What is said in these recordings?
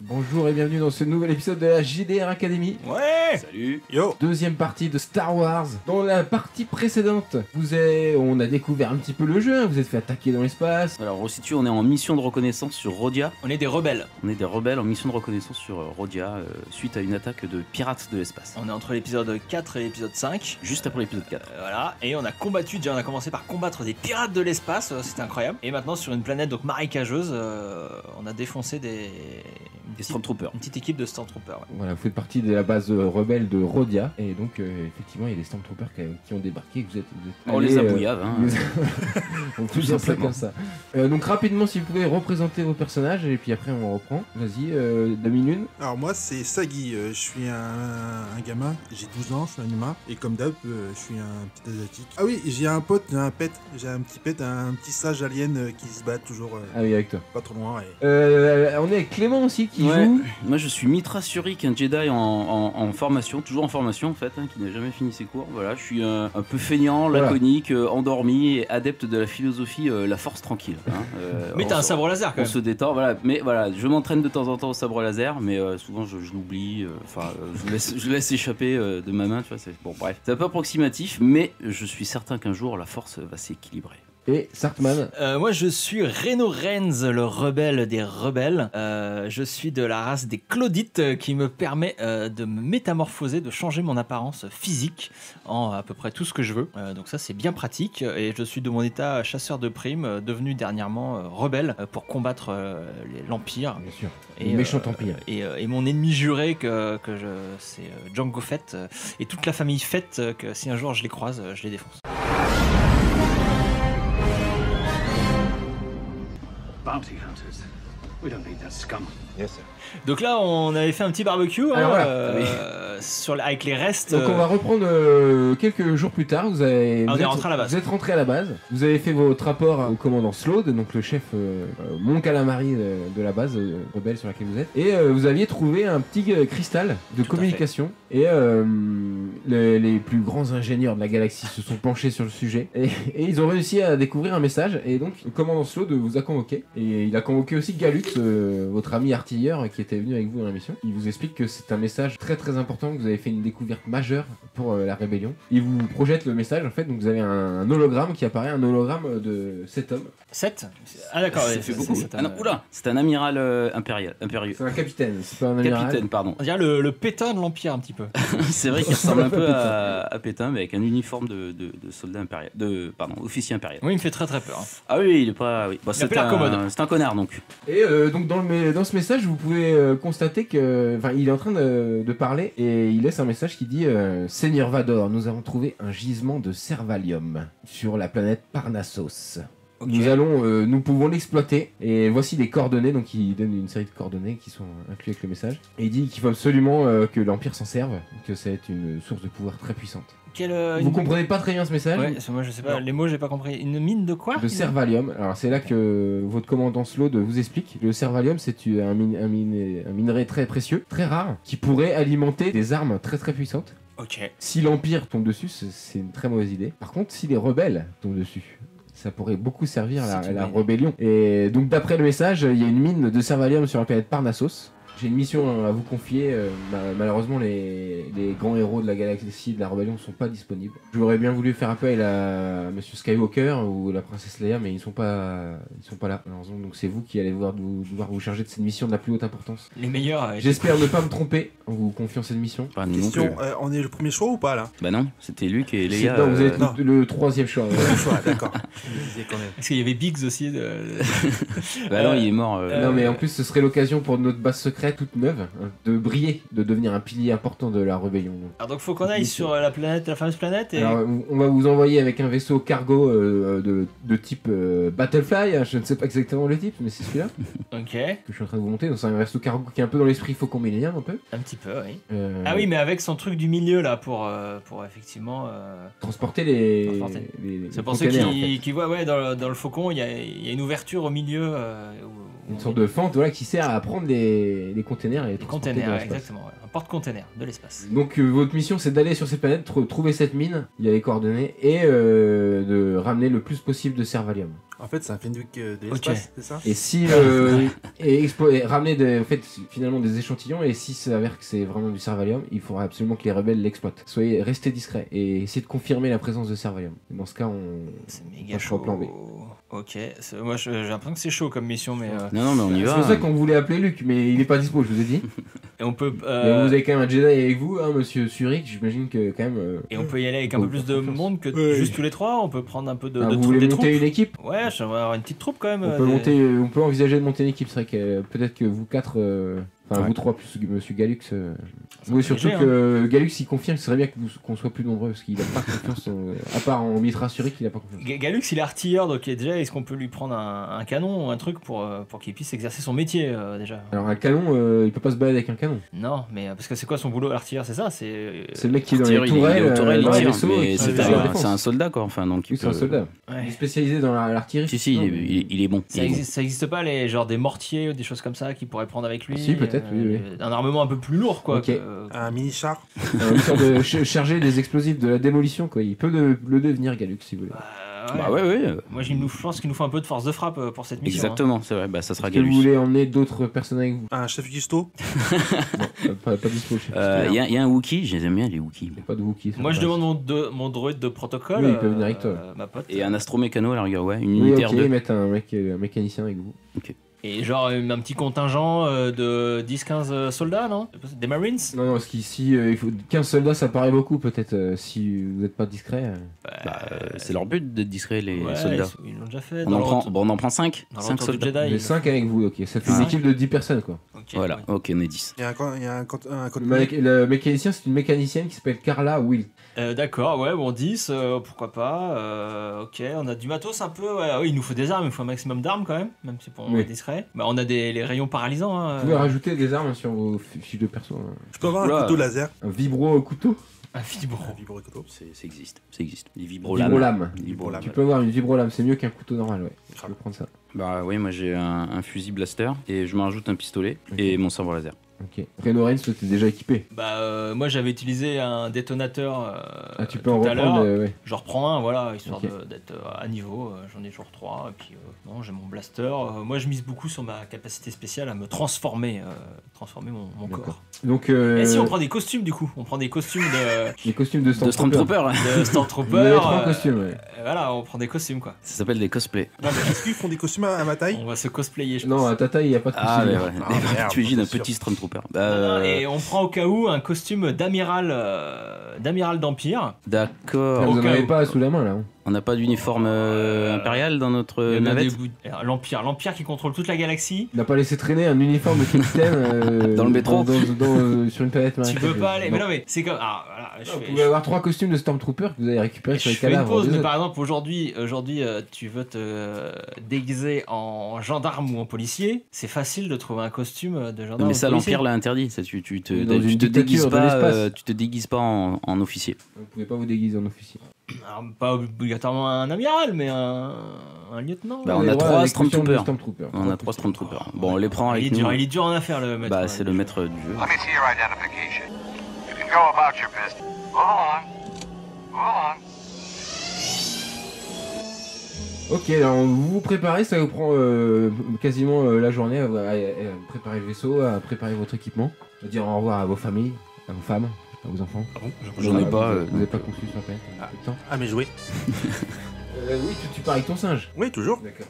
Bonjour et bienvenue dans ce nouvel épisode de la JDR Academy. Ouais. Salut. Yo. Deuxième partie de Star Wars. Dans la partie précédente, on a découvert un petit peu le jeu, hein. Vous êtes fait attaquer dans l'espace. Alors, on resitue, on est en mission de reconnaissance sur Rodia. On est des rebelles. On est des rebelles en mission de reconnaissance sur Rodia suite à une attaque de pirates de l'espace. On est entre l'épisode 4 et l'épisode 5. Juste après l'épisode 4. Voilà, et on a combattu, déjà on a commencé par combattre des pirates de l'espace, c'était incroyable. Et maintenant sur une planète donc marécageuse, on a défoncé des Stormtroopers. Une petite équipe de Stormtroopers. Ouais. Voilà, vous faites partie de la base rebelle de Rodia. Et donc, effectivement, il y a des Stormtroopers qui ont débarqué. Vous êtes on les a bouillaves, hein. On peut dire ça comme ça. Donc, rapidement, si vous pouvez représenter vos personnages, et puis après, on reprend. Vas-y, Dami-Lune. Alors moi c'est Sagi, je suis un gamin, j'ai 12 ans, je suis un humain, et comme d'hab, je suis un petit asiatique. Ah oui, j'ai un pote, j'ai un petit sage alien qui se bat toujours Ah oui, avec toi. pas trop loin. Et... On est avec Clément aussi qui Ouais. joue. Moi je suis Mitra Surik, un Jedi en formation, toujours en formation en fait, hein, qui n'a jamais fini ses cours. Voilà, je suis un peu feignant, Voilà. laconique, endormi et adepte de la philosophie la force tranquille. Hein. Mais t'as un sabre laser quand On même. se détend, voilà. Mais voilà, je m'entraîne de temps en temps au sabre laser, mais souvent je l'oublie. Je laisse échapper de ma main, tu vois. Bon, bref, c'est un peu approximatif, mais je suis certain qu'un jour la force va s'équilibrer. Et Sartman. Moi je suis Reno Renz, le rebelle des rebelles. Je suis de la race des Claudites qui me permet de me métamorphoser, de changer mon apparence physique en à peu près tout ce que je veux. Donc ça c'est bien pratique. Et je suis de mon état chasseur de primes, devenu dernièrement rebelle pour combattre l'Empire. Bien sûr. Et, Le méchant empire. Et mon ennemi juré c'est Jango Fett et toute la famille Fett que si un jour je les croise, je les défonce. Bounty hunters. We don't need that scum. Yes sir. Donc là, on avait fait un petit barbecue Alors voilà. avec les restes. Donc on va reprendre quelques jours plus tard. Vous est rentré à la base. Vous êtes rentré à la base. Vous avez fait votre rapport au commandant Slaude, donc le chef Mon Calamari de la base rebelle sur laquelle vous êtes. Et vous aviez trouvé un petit cristal de Tout à communication. Et les plus grands ingénieurs de la galaxie se sont penchés sur le sujet. Et ils ont réussi à découvrir un message. Et donc le commandant Slaude vous a convoqué. Et il a convoqué aussi Galux, votre ami artilleur qui était venu avec vous dans la mission. Il vous explique que c'est un message très très important, que vous avez fait une découverte majeure pour la rébellion. Il vous projette le message en fait, donc vous avez un hologramme qui apparaît, un hologramme de 7 hommes. 7 Ah d'accord, Ça ouais, fait beaucoup. c'est Ah non, oula, c'est un amiral impérieux. C'est un capitaine, c'est pas un amiral. Capitaine, pardon. On dirait le pétain de l'Empire un petit peu. C'est vrai qu'il ressemble un peu à Pétain, mais avec un uniforme de soldat impérial, officier impérial. Oui, il me fait très très peur. Ah oui, il est pas. Oui. Bon, Il a pas l'air commode. C'est un connard donc. Et donc dans ce message, vous pouvez constater que, enfin, il est en train de parler et il laisse un message qui dit Seigneur Vador, nous avons trouvé un gisement de Servalium sur la planète Parnassos. Ok. Nous pouvons l'exploiter et voici les coordonnées. Donc il donne une série de coordonnées qui sont incluses avec le message et il dit qu'il faut absolument que l'Empire s'en serve, que c'est une source de pouvoir très puissante. Vous comprenez pas très bien ce message? Ouais, moi je sais pas, Non. les mots j'ai pas compris. Une mine de quoi? De Servalium. Alors c'est là que votre commandant Slaude vous explique. Le Servalium, c'est un minerai très précieux, très rare, qui pourrait alimenter des armes très très puissantes. Ok. Si l'Empire tombe dessus, c'est une très mauvaise idée. Par contre, si les rebelles tombent dessus, ça pourrait beaucoup servir à C'est une la bonne rébellion. Et donc d'après le message, il y a une mine de Servalium sur la planète Parnassos. J'ai une mission à vous confier. Malheureusement, les grands héros de la galaxie de la rébellion ne sont pas disponibles. J'aurais bien voulu faire appel à Monsieur Skywalker ou la princesse Leia, mais ils sont pas là. Malheureusement, donc c'est vous qui allez devoir vous charger de cette mission de la plus haute importance. Les meilleurs. J'espère ne pas me tromper en vous confiant cette mission. Pas nous non Question, plus. on est le premier choix ou pas là? Bah non, c'était Luc et Léa. Non, vous êtes non. le troisième choix. Premier choix, d'accord. Je me disais quand même. Est-ce qu'il y avait Biggs aussi Bah non, il est mort. Non, mais en plus, ce serait l'occasion pour notre base secrète toute neuve hein, de briller, de devenir un pilier important de la rébellion. Alors donc faut qu'on aille sur la fameuse planète et... Alors, on va vous envoyer avec un vaisseau cargo de type Battlefly, hein, je ne sais pas exactement le type, mais c'est celui-là Ok, que je suis en train de vous monter. Donc c'est un vaisseau cargo qui est un peu dans l'esprit Faucon Millennium, un peu. un petit peu, oui. Ah Oui, mais avec son truc du milieu là pour effectivement... Transporter les... Transporter. les C'est pour ceux containers, en fait. qui voient, ouais, dans le Faucon, il y a une ouverture au milieu. Une sorte de fente voilà, qui sert à prendre les containers et les Les transporter containers, dans ouais, l'espace. exactement. Ouais. Un porte-container de l'espace. Donc votre mission c'est d'aller sur cette planète, trouver cette mine, il y a les coordonnées, et de ramener le plus possible de Servalium. En fait, c'est un Fenwick de l'espace, c'est ça? Et si et ramener en fait finalement des échantillons, et si ça s'avère que c'est vraiment du Servalium, il faudra absolument que les rebelles l'exploitent. Restez discrets et essayez de confirmer la présence de Servalium. Et dans ce cas, C'est on méga va chaud. au plan B. Ok, moi j'ai l'impression que c'est chaud comme mission, mais Non, mais on y C'est va. pour ça qu'on voulait appeler Luc, mais il est pas dispo, je vous ai dit. et on peut Mais vous avez quand même un Jedi avec vous, hein, monsieur Surik, j'imagine que quand même. et on peut y aller avec un peu plus de monde que Ouais. juste tous les trois. On peut prendre un peu de Vous troupes, voulez des monter troupes. une équipe? Ouais, j'aimerais avoir une petite troupe quand même. On peut envisager de monter une équipe. C'est vrai que peut-être que vous quatre, enfin Ouais. vous trois plus Monsieur Galux. Ça Oui, peut surtout léger, que Galux il confirme que ce serait bien qu'on soit plus nombreux parce qu'il a pas confiance. À part en Mitra Surik, il a pas confiance. Galux il est artilleur, donc déjà est-ce qu'on peut lui prendre un canon ou un truc pour qu'il puisse exercer son métier déjà? Alors un canon, il peut pas se balader avec un canon. Non, mais parce que c'est quoi son boulot l'artilleur, c'est ça? C'est C'est le mec qui est dans Tire, les il est tourelles, aux tourelles, dans il les tire, vaisseaux, mais qui c'est fait la un, défense. c'est un soldat quoi. Enfin, donc Oui, c'est un soldat. Il Ouais. est spécialisé dans l'artillerie. Si, il est bon. Ça existe pas les genre des mortiers ou des choses comme ça qu'il pourrait prendre avec lui? Si, peut-être, oui. Un armement un peu plus lourd quoi. Ok. Un mini-char. Une sorte de charger des explosifs de la démolition quoi. Il peut le devenir Galux si vous voulez. Bah ouais. Moi je pense qu'il nous faut un peu de force de frappe pour cette mission. Exactement, c'est vrai. Bah ça sera Est-ce que vous Galus. voulez emmener d'autres personnes avec vous? Un chef Gusto. Non, pas dispo. Je sais Il y a un Wookie, j'aime bien les Wookiees. pas de Wookiee. Moi je demande mon droïde de protocole. Oui, il peut venir avec toi. Ma pote. Et un astromécano à la rigueur, ouais. Une Oui, unité ok, R2. mettre un mécanicien avec vous. Et genre un petit contingent de 10-15 soldats, non? Des Marines? Non, parce qu'ici, il faut 15 soldats, ça paraît beaucoup peut-être, si vous n'êtes pas discret. C'est leur but d'être discret, les Ouais, soldats. ils l'ont déjà fait. On en prend 5. Dans 5 l'ordre du soldats. Jedi. Mais 5 avec vous, ok. Ça fait une Ouais. équipe de 10 personnes quoi. Ok, Voilà, ouais. ok, on est 10. Il y a un Le mécanicien, c'est une mécanicienne qui s'appelle Carla Will. D'accord, ouais, bon, 10, pourquoi pas. Ok, on a du matos un peu. Ouais, oui, il nous faut des armes, il faut un maximum d'armes quand même si pour Oui. être discret. Bah, on a les rayons paralysants. Hein, Vous pouvez rajouter des armes sur vos fiches de perso. Hein. Je peux avoir un Oula. couteau laser. Un vibro couteau. un vibro. Un vibro-couteau. Ça existe. Les vibrolames. Vibro-lame. Vibrolames. Tu peux avoir une vibro-lame, c'est mieux qu'un couteau normal, ouais. Je peux prendre ça. Bah oui, moi j'ai un fusil blaster et je me rajoute un pistolet et mon sabre laser. Ok. Reno Rennes, toi, t'es déjà équipé. Bah, moi j'avais utilisé un détonateur Tu peux tout en à l'heure. reprendre, ouais. Je reprends un, voilà, histoire Ok. d'être à niveau. J'en ai toujours 3. Et puis, non, j'ai mon blaster. Moi, je mise beaucoup sur ma capacité spéciale à me transformer mon D'accord. corps. Donc, Et si on prend des costumes, du coup, on prend des costumes les costumes de De Stormtrooper. Stormtrooper. de Stormtrooper. Vous avez 3 costumes, ouais. Voilà, on prend des costumes, quoi. Ça s'appelle des cosplays. Non, mais est-ce qu'ils font des costumes à ma taille? On va se cosplayer, je Non, pense. à ta taille, il n'y a pas de Ah, costume. mais ouais. Ah, merde, Tu imagines un bien sûr. petit Stormtrooper. Non, et on prend au cas où un costume d'amiral d'Empire. D'accord. Vous Au n'en cas avez où. pas sous la main, là. Hein. On n'a pas d'uniforme impérial dans notre Il y en a navette des bouts- Alors, l'Empire qui contrôle toute la galaxie. Il n'a pas laissé traîner un uniforme de capitaine Dans le métro. sur une planète Tu maritime. peux pas aller. Non. Mais non, mais c'est comme. Ah, voilà, je Vous fais- pouvez avoir 3 costumes de Stormtrooper que vous avez récupérés sur Je les fais une cadavres. pause, des mais autres. par exemple, aujourd'hui, tu veux te déguiser en gendarme ou en policier, c'est facile de trouver un costume de gendarme. Non, mais ou ça, de policier. l'Empire l'a interdit. Ça, tu te Dans une déguises dictature de pas, l'espace. tu te déguises pas en officier. Vous pouvez pas vous déguiser en officier. Alors, pas obligatoirement un amiral, mais un lieutenant. Bah, Vous on avez a droit à 3 des costumes de Stormtroopers. On a 3 Stormtroopers. Bon, on les prend avec nous. Il est dur en affaire, le maître. Bah, c'est le maître du jeu. Let me see your identification. You can go about your business. Move on. Move on. Ok, alors vous vous préparez, ça vous prend quasiment la journée à préparer le vaisseau, à préparer votre équipement, à dire au revoir à vos familles, à vos femmes, à vos enfants. Ah bon? J'en ai pas. Vous n'avez pas conçu sur la planète un peu de temps. Ah, mais jouer. Oui, tu pars avec ton singe. Oui, toujours. D'accord.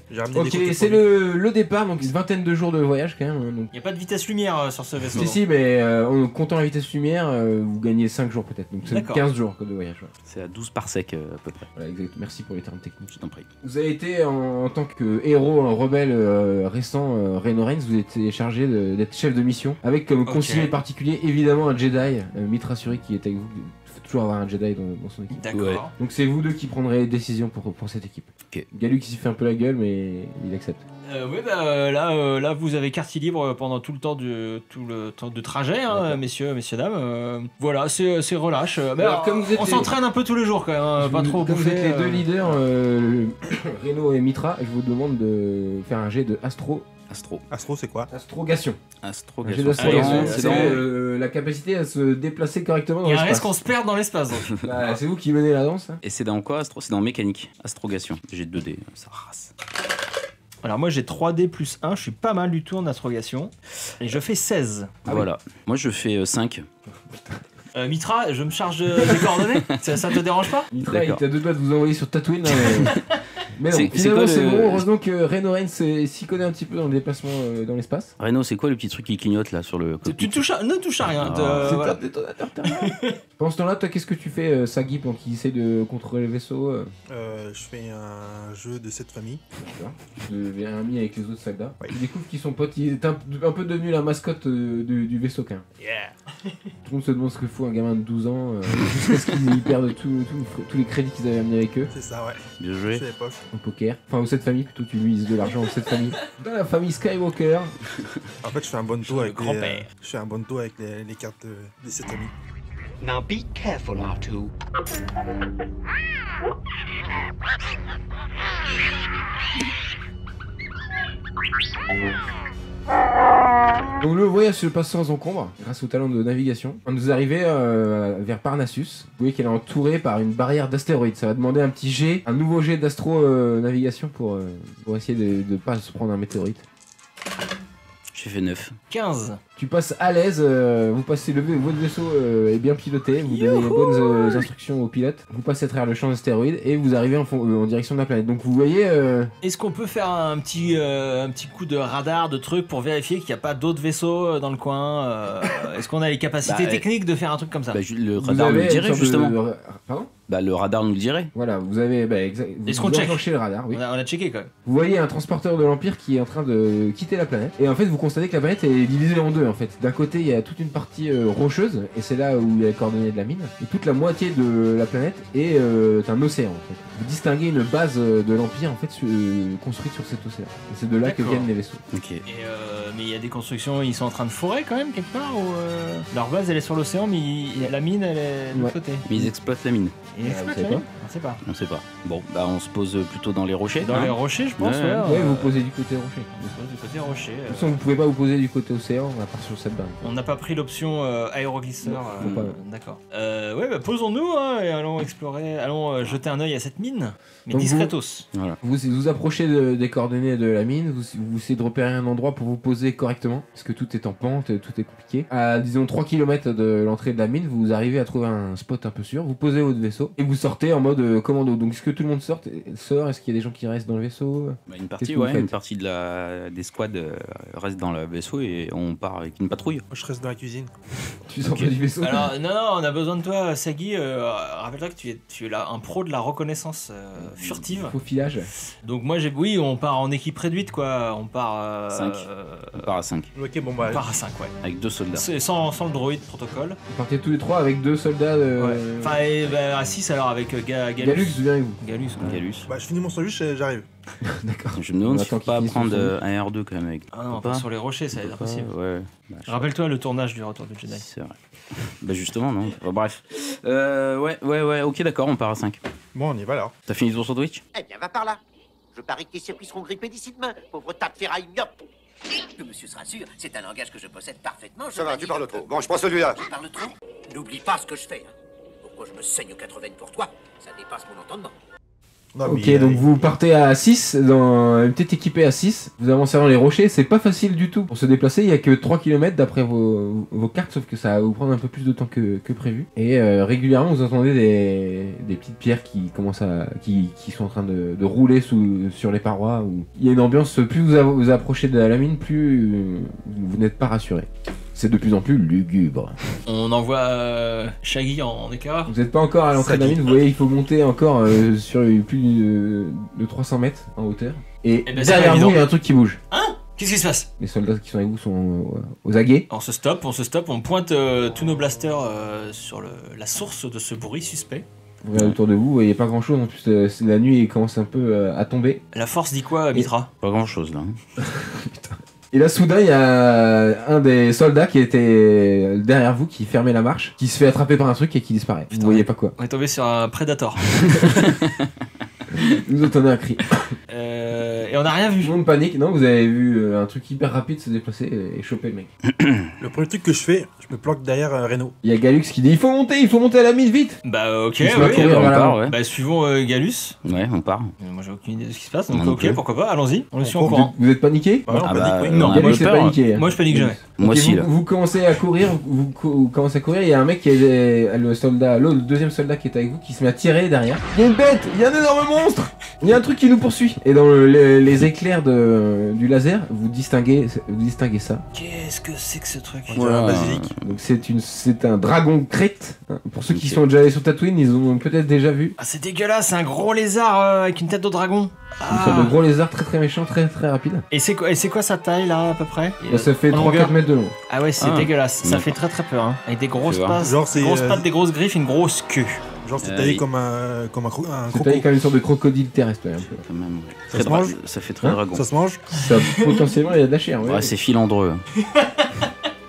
J'ai ramené des Ok, côtés c'est pour lui. le départ, donc une vingtaine de jours de voyage quand même. Hein, donc. Il n'y a pas de vitesse lumière sur ce vaisseau. Si, mais en comptant la vitesse lumière, vous gagnez 5 jours peut-être. Donc c'est D'accord. 15 jours de voyage. Ouais. C'est à 12 parsecs à peu près. Voilà, exact. Merci pour les termes techniques. Je t'en prie. Vous avez été en tant que héros, un rebelle récent, Reno Rennes, vous avez été chargé d'être chef de mission, avec comme conseiller particulier évidemment un Jedi, Mitra Surik qui est avec vous. Il faut toujours avoir un Jedi dans son équipe. D'accord. Ouais. Donc c'est vous deux qui prendrez les décisions pour cette équipe. Ok. Galux il s'y fait un peu la gueule mais il accepte. Oui, bah, là, vous avez quartier libre pendant tout le temps de trajet, hein, messieurs, dames. Voilà, c'est relâche. Mais Alors, comme vous êtes on s'entraîne un peu tous les jours quand même, hein, pas trop Comme vous bouffer. êtes les deux leaders, Reno et Mitra, je vous demande de faire un jet de Astro, c'est quoi? astrogation. Un jet Astrogation. d'astrogation, C'est c'est dans- la capacité à se déplacer correctement dans Il y a un risque l'espace. qu'on se perde dans l'espace. Donc. Bah, c'est vous qui menez la danse. Hein. Et c'est dans quoi, Astro? C'est dans mécanique. Astrogation. J'ai 2D, ça rase. Alors moi j'ai 3D plus 1, je suis pas mal du tout en astrogation. Et je fais 16. Voilà. Moi, je fais 5. Mitra, je me charge des coordonnées. Ça te dérange pas? Mitra, il D'accord. t'a deux doigts de vous envoyer sur Tatooine. Mais non, C'est finalement quoi c'est le- bon. Heureusement que Reno Reigns s'y connaît un petit peu dans le déplacement dans l'espace. Reno, c'est quoi le petit truc qui clignote là sur le cockpit? Ne touche à rien. Ah. C'est voilà. un détonateur thermal. Pendant ce temps-là, toi, qu'est-ce que tu fais, Sagi, pendant qu'il essaie de contrôler le vaisseau Je fais un jeu de cette famille. Tu deviens ami avec les autres soldats. Tu découvres qu'ils sont potes. Il est un peu devenu la mascotte du vaisseau, quand même. Yeah. Tout le monde se demande ce que fout un gamin de 12 ans jusqu'à ce qu'ils perdent tous les crédits qu'ils avaient amenés avec eux C'est ça, ouais. Bien Je joué. fais les poches. en poker. Enfin, aux 7 familles, plutôt, tu lui de l'argent aux 7 familles. Dans la famille Skywalker. En fait, je fais un bon tour avec grand-père. je fais un bon tour avec les cartes des 7 amis. Now be careful, R2. Donc le voyage se passe sans encombre, grâce au talent de navigation. Quand vous arrivez vers Parnassus, vous voyez qu'elle est entourée par une barrière d'astéroïdes. Ça va demander un petit jet, un nouveau jet d'astro-navigation pour essayer de ne pas se prendre un météorite. J'ai fait 9. 15. Tu passes à l'aise, vous passez votre vaisseau est bien piloté, vous donnez les bonnes instructions au pilote, vous passez à travers le champ d'astéroïdes et vous arrivez en direction de la planète. Donc vous voyez... Est-ce qu'on peut faire un petit coup de radar, de truc pour vérifier qu'il n'y a pas d'autres vaisseaux dans le coin Est-ce qu'on a les capacités Bah, techniques de faire un truc comme ça? Bah, le vous radar nous avez le une dirait sorte de- justement. Pardon. Bah, le radar nous le dirait. Voilà, vous avez... Est-ce vous qu'on check enclenchez le radar, oui. On a checké quand même. Vous voyez un transporteur de l'Empire qui est en train de quitter la planète. Et en fait, vous constatez que la planète est divisée en deux. En fait, d'un côté, il y a toute une partie rocheuse, et c'est là où il y a les coordonnées de la mine. Et toute la moitié de la planète est un océan. En fait. Vous distinguez une base de l'Empire en fait construite sur cet océan. Et c'est de là que D'accord. viennent les vaisseaux. Ok. Et mais il y a des constructions, ils sont en train de forer quand même quelque part ou leur base elle est sur l'océan mais la mine elle est de l'autre côté. Mais ils exploitent la mine. Ils exploitent savez la pas mine On sait pas. On sait pas. Bon, bah on se pose plutôt dans les rochers. Dans hein. les rochers je pense. Ouais, Ouais, Ouais, vous posez du côté rocher. on se pose du côté rocher. De toute façon, vous pouvez pas vous poser du côté océan à part sur cette base. On n'a pas pris l'option aéroglisseur. Non, faut pas. D'accord. Ouais, bah posons-nous hein, et allons explorer, allons jeter un œil à cette mine, mais Donc discretos. Voilà. Vous approchez des coordonnées de la mine, vous essayez de repérer un endroit pour vous poser correctement, parce que tout est en pente, tout est compliqué. À disons 3 km de l'entrée de la mine, vous arrivez à trouver un spot un peu sûr, vous posez votre vaisseau et vous sortez en mode commando. Donc est-ce que tout le monde sort? Est-ce qu'il y a des gens qui restent dans le vaisseau? Bah, une Qu'est-ce partie, que vous ouais, faites une partie des squads reste dans le vaisseau et on part avec une patrouille. Moi, je reste dans la cuisine. Tu sors Ok. pas du vaisseau? Alors non, on a besoin de toi, Sagi. Rappelle-toi que tu es là un pro de la reconnaissance furtive. Faux filage. Donc moi oui, on part en équipe réduite quoi. On part 5. On part à 5 Ok, bon, bah. on part à 5 ouais. avec 2 soldats. C'est sans le droïde protocole. Vous partez tous les trois avec 2 soldats de... Ouais. Enfin et, bah, à 6 alors avec Galus. Galux, viens avec vous. Galus, quoi. Galus. Bah, je finis mon sandwich, j'arrive. D'accord. Je me demande On si faut attend pas qu'il finisse prendre son un R2 quand même avec. Ah non, Faut pas sur les rochers, ça va être Faut pas, impossible. Ouais. Bah, je- Rappelle-toi le tournage du Retour de Jedi. C'est vrai. Bah justement, non. Enfin, bref. Ouais, ok, d'accord, on part à 5. Bon, on y va alors. T'as fini ton sandwich? Eh bien, va par là. Je parie que tes circuits seront grippés d'ici demain, pauvre tas de ferraille myope. Que monsieur sera sûr, c'est un langage que je possède parfaitement. Ça va, tu parles trop. Bon, je prends celui-là. Je parle trop. N'oublie pas ce que je fais. Hein. Pourquoi je me saigne aux 80 pour toi, ça dépasse mon entendement. Non, Ok, mais, donc vous partez à 6, dans une petite équipée à 6, vous avancez dans les rochers, c'est pas facile du tout. Pour se déplacer, il y a que 3 km d'après vos cartes, sauf que ça va vous prendre un peu plus de temps que prévu. Et régulièrement, vous entendez des petites pierres qui commencent qui sont en train de rouler sur les parois. Où il y a une ambiance, plus vous approchez de la mine, plus vous n'êtes pas rassuré. C'est de plus en plus lugubre. On envoie Shaggy en écart. Vous n'êtes pas encore à l'entrée de la mine, vous voyez, il faut monter encore sur plus de 300 mètres en hauteur. Et Eh ben, c'est derrière pas vous, il y évident. a un truc qui bouge. Qu'est-ce qui se passe? Les soldats qui sont avec vous sont aux aguets. On se stoppe, on pointe tous nos blasters sur la source de ce bruit suspect. Vous regardez autour de vous, vous voyez pas grand chose en plus, c'est la nuit commence un peu à tomber. La force dit quoi, Mitra? Pas grand chose là. Et là soudain il y a un des soldats qui était derrière vous qui fermait la marche, qui se fait attraper par un truc et qui disparaît. Vous voyez pas quoi. On est tombé sur un Predator. Vous entendez un cri. Et on n'a rien Tout vu. le monde panique, non, vous avez vu un truc hyper rapide se déplacer et choper le mec. Le premier truc que je fais, je me planque derrière Renault. Il y a Galux qui dit il faut monter à la mine vite. Bah ok, Il se met à oui. courir on vers part, l'avant. ouais. Bah suivons Galus. Ouais, on part. Moi j'ai aucune idée de ce qui se passe, donc Moi non ok, plus. pourquoi pas, allons-y, on est sur On au court courant. Vous êtes paniqué? Bah, non, Ah panique, bah, oui. on a un Galux peu est peur. paniqué. Moi je panique jamais. Moi Ok, aussi vous, là. vous commencez à courir, vous commencez à courir, il y a un mec qui est le soldat, le deuxième soldat qui est avec vous qui se met à tirer derrière. Il y a une bête, il y a un énorme monstre, il y a un truc qui nous poursuit. Et dans les éclairs du laser, vous distinguez ça. Qu'est-ce que c'est que ce truc? On dirait un Ouais. basilic. Donc c'est un dragon crête. Pour ceux qui Ok. sont déjà allés sur Tatooine, ils ont peut-être déjà vu. Ah c'est dégueulasse, c'est un gros lézard avec une tête de dragon. Une sorte de gros lézard très très méchant, très très rapide. Et c'est quoi sa taille là à peu près? Bah, ça fait En 3-4 longueur. mètres de long. Ah ouais c'est Ah. dégueulasse, ça D'accord. fait très très peur hein. Avec des grosses Fais voir. pattes, Genre, c'est, grosses pattes, des grosses griffes, une grosse queue. Genre, c'est Oui. taillé comme un C'est croco. taillé comme une sorte de crocodile terrestre. Ouais, un peu. Quand même, ouais. Ça Très se mange ça fait très Hein dragon. Ça se mange. Ça, potentiellement, il y a de la chair. Ouais. Ouais, c'est filandreux.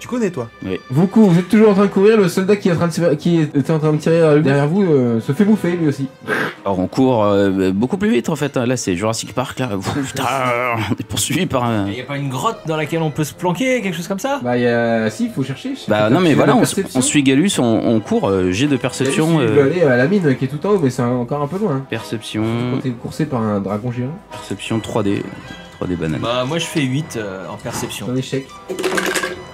Tu connais, toi? Vous êtes toujours en train de courir, le soldat qui était en train de tirer derrière vous se fait bouffer lui aussi. Alors on court beaucoup plus vite en fait. Là c'est Jurassic Park là. Putain, on est poursuivi par un. Y a pas une grotte dans laquelle on peut se planquer, quelque chose comme ça? Bah il y a... Si, il faut chercher. Bah non mais voilà, on suit Galus, on court, jet de perception. Il veut aller à la mine qui est tout en haut, mais c'est encore un peu loin. Perception. Quand t'es coursé par un dragon géant, Perception 3D. 3D banane. Bah moi je fais 8 en perception. c'est un échec.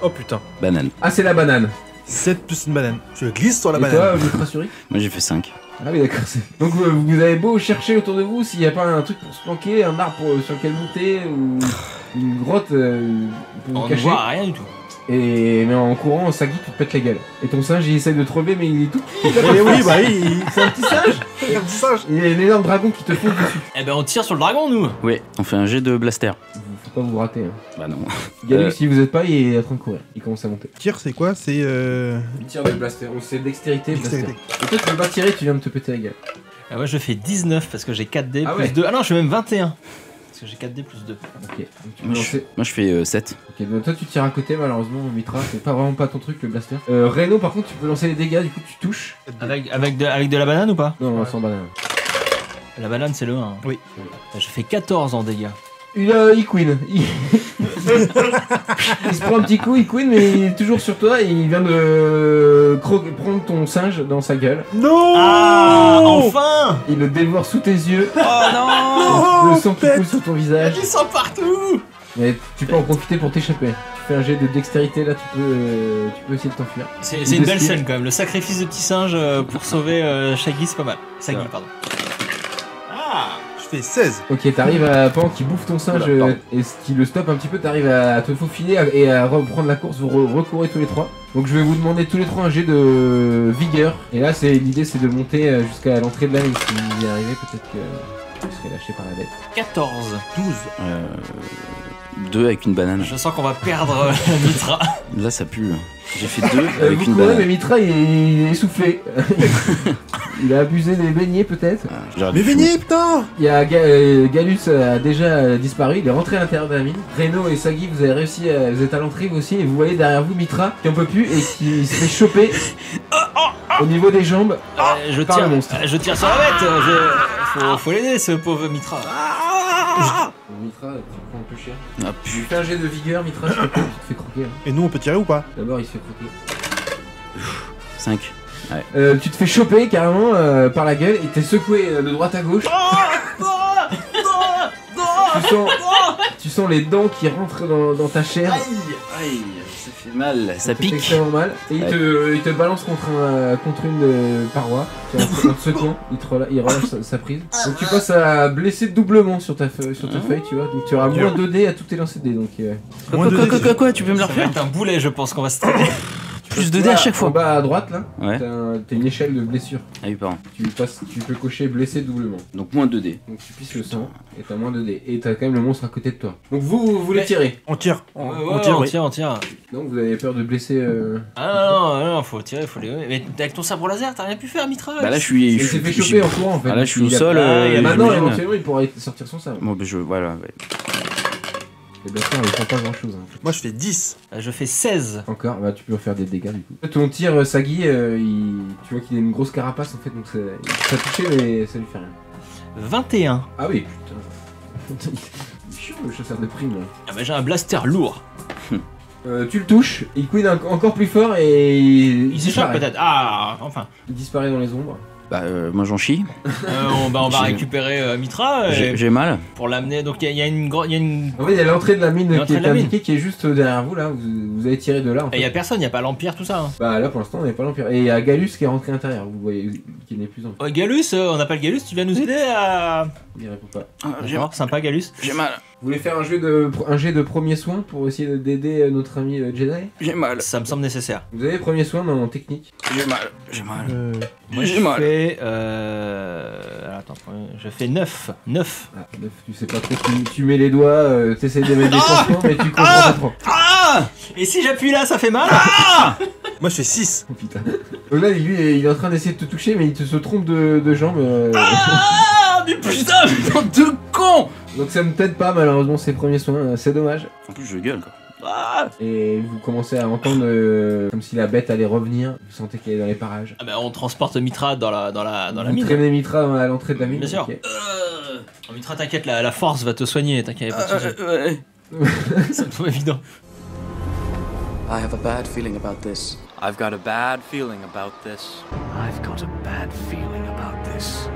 Oh putain. Banane. Ah, c'est la banane. 7 plus une banane. Je glisse sur la Et banane. toi, Ultra Suri? Moi j'ai fait 5. Ah oui, d'accord. Donc vous avez beau chercher autour de vous s'il n'y a pas un truc pour se planquer, un arbre sur lequel monter ou une grotte pour vous On ne cacher. voit rien du tout. Mais en courant, Sagi, tu te pètes la gueule. Et ton singe, il essaye de te relever, mais il est tout. Eh oui, bah oui. C'est un petit singe. Il y a un petit singe. Il y a un énorme dragon qui te fonce dessus. Eh ben on tire sur le dragon nous. Ouais, on fait un jet de blaster. Faut pas vous rater. Hein. Bah non. Galux, si vous êtes pas, il est en train de courir. Il commence à monter. Tir, c'est quoi? C'est. Il tire de blaster. C'est dextérité, Dextérité. blaster. Et toi, tu peux pas tirer, tu viens de te péter la gueule. Ah moi je fais 19 parce que j'ai 4D Ah plus ouais. 2. Ah non je fais même 21. Parce que j'ai 4D plus 2. Ok. Donc tu peux Moi lancer. je fais 7. Ok, donc toi tu tires à côté, malheureusement, Mitra, c'est pas vraiment pas ton truc le blaster. Reno, par contre, tu peux lancer les dégâts, du coup tu touches. Avec de la banane ou pas? Non, sans banane. La banane c'est le 1. Oui. Je fais 14 en dégâts. Il queen. Il se prend un petit coup, il queen, mais il est toujours sur toi et il vient de prendre ton singe dans sa gueule. Non. Ah enfin. Il le dévore sous tes yeux. Oh non. Le sang qui coule sur ton visage. Il sent partout. Mais tu peux en profiter pour t'échapper. Tu fais un jet de dextérité là, tu peux essayer de t'enfuir. C'est Ou une belle d'esquive. scène quand même. Le sacrifice de petit singe pour sauver Shaggy c'est pas mal. Shaggy Ouais. pardon. Je fais 16. Ok, t'arrives à pendant qu'il bouffe ton singe Oula, pardon. et ce qui le stoppe un petit peu, t'arrives à te faufiler et à reprendre la course, vous recourez tous les trois. Donc je vais vous demander tous les trois un jet de vigueur. Et là l'idée c'est de monter jusqu'à l'entrée de la mine. Si vous y arrivez, peut-être que vous serez lâché par la bête. 14. 12. 2 avec une banane. Je sens qu'on va perdre Mitra. Là ça pue. J'ai fait 2 avec Vous une courez, mais banane. Mitra il est essoufflé. Il a abusé des beignets peut-être. Ah, j'aurais Mais dû venez, putain. Il y a Galus a déjà disparu, il est rentré à l'intérieur de la mine. Reno et Sagi, vous avez réussi, vous êtes à l'entrée vous aussi, et vous voyez derrière vous Mitra qui en peut plus et qui se fait choper au niveau des jambes. Je Par tire, le monstre. je tire sur la bête. Faut l'aider ce pauvre Mitra. Mitra, tu prends un peu cher. Ah Tu pu. fais un jet de vigueur, Mitra, je te tu te fais croquer. Hein. Et nous, on peut tirer ou pas? D'abord, il se fait croquer. 5. Tu te fais choper carrément par la gueule et t'es secoué de droite à gauche. Tu sens les dents qui rentrent dans ta chair. Aïe, ça fait mal. Ça fait pique. extrêmement mal. Et il te balance contre une paroi. En te secouant, il relâche sa prise. Donc tu passes à blesser doublement sur ta feuille, tu vois. Donc tu auras moins 2 dés à tous tes lancers de dés. Donc Quoi, tu peux me le Ça va refaire? être un boulet, je pense qu'on va se traiter. Plus de dés à chaque En fois. bas à droite là, Ouais. t'as une échelle de blessure. Ah oui, pardon. Tu peux cocher blessé doublement. Donc moins 2 dés. Donc tu pisses le sang et t'as moins 2 dés. Et t'as quand même le monstre à côté de toi. Donc vous voulez tirer. On tire. Ouais, On tire, oui. on tire. Donc vous avez peur de blesser. Ah non, faut tirer, faut les. Mais avec ton sabre laser, t'as rien pu faire, Mitra. Bah là, je Il suis. s'est fait choper en courant en fait. Ah là, je suis au Il a- sol. Maintenant, j'imagine. éventuellement, il pourrait sortir son sabre. Bon, bah, voilà. Ouais. Et bien sûr, il prend pas grand chose. Moi, je fais 10. Je fais 16. Encore, bah tu peux faire des dégâts du coup. Ton tir, Sagi, tu vois qu'il a une grosse carapace en fait, donc ça a touché, mais ça lui fait rien. 21. Ah oui, putain. Il est chiant le chasseur de primes là. Ah bah j'ai un blaster lourd. Tu le touches, il couine encore plus fort et Il s'échappe disparaît. peut-être. Ah, enfin. Il disparaît dans les ombres. Bah, moi, j'en chie. On va J'ai- récupérer Mitra J'ai mal. pour l'amener. Donc il y a une grande. En fait, il y a l'entrée de la mine qui L'entrée est de la mine. indiquée, qui est juste derrière vous là. Vous avez tiré de là. En Et fait. il y a personne, il y a pas l'Empire, tout ça. Hein. Bah là pour l'instant on n'est pas l'Empire. Et il y a Galus qui est rentré à l'intérieur, vous voyez, qui n'est plus en fait. Galus, on appelle Galus, tu viens nous aider à. Il répond pas. J'ai D'accord, sympa Galus. mal. Vous voulez faire un jet de premier soin pour essayer d'aider notre ami Jedi? J'ai mal. Ça me semble nécessaire. Vous avez premier soin dans technique. J'ai mal. J'ai mal. Moi J'ai je mal. fais. Alors, attends, je fais 9. 9. Ah, 9, tu sais pas trop, tu mets les doigts, t'essayes de mettre des pansements mais tu comprends pas trop. Ah. Et si j'appuie là, ça fait mal. Moi, je fais 6. Oh putain. Donc là lui il est en train d'essayer de te toucher mais il se trompe de jambe. Ah, mais putain, de con. Donc ça ne t'aide pas malheureusement ces premiers soins, c'est dommage. En plus, je gueule, quoi. Et vous commencez à entendre comme si la bête allait revenir, vous sentez qu'elle est dans les parages. Ah bah on transporte Mitra dans la Vous mine. traînez Mitra à l'entrée de la mine. Bien sûr. ok. Oh, Mitra, t'inquiète, la force va te soigner, t'inquiète, pas de soucis. Ouais. Ça me semble évident. I have a bad feeling about this. I've got a bad feeling about this. I've got a bad feeling about this.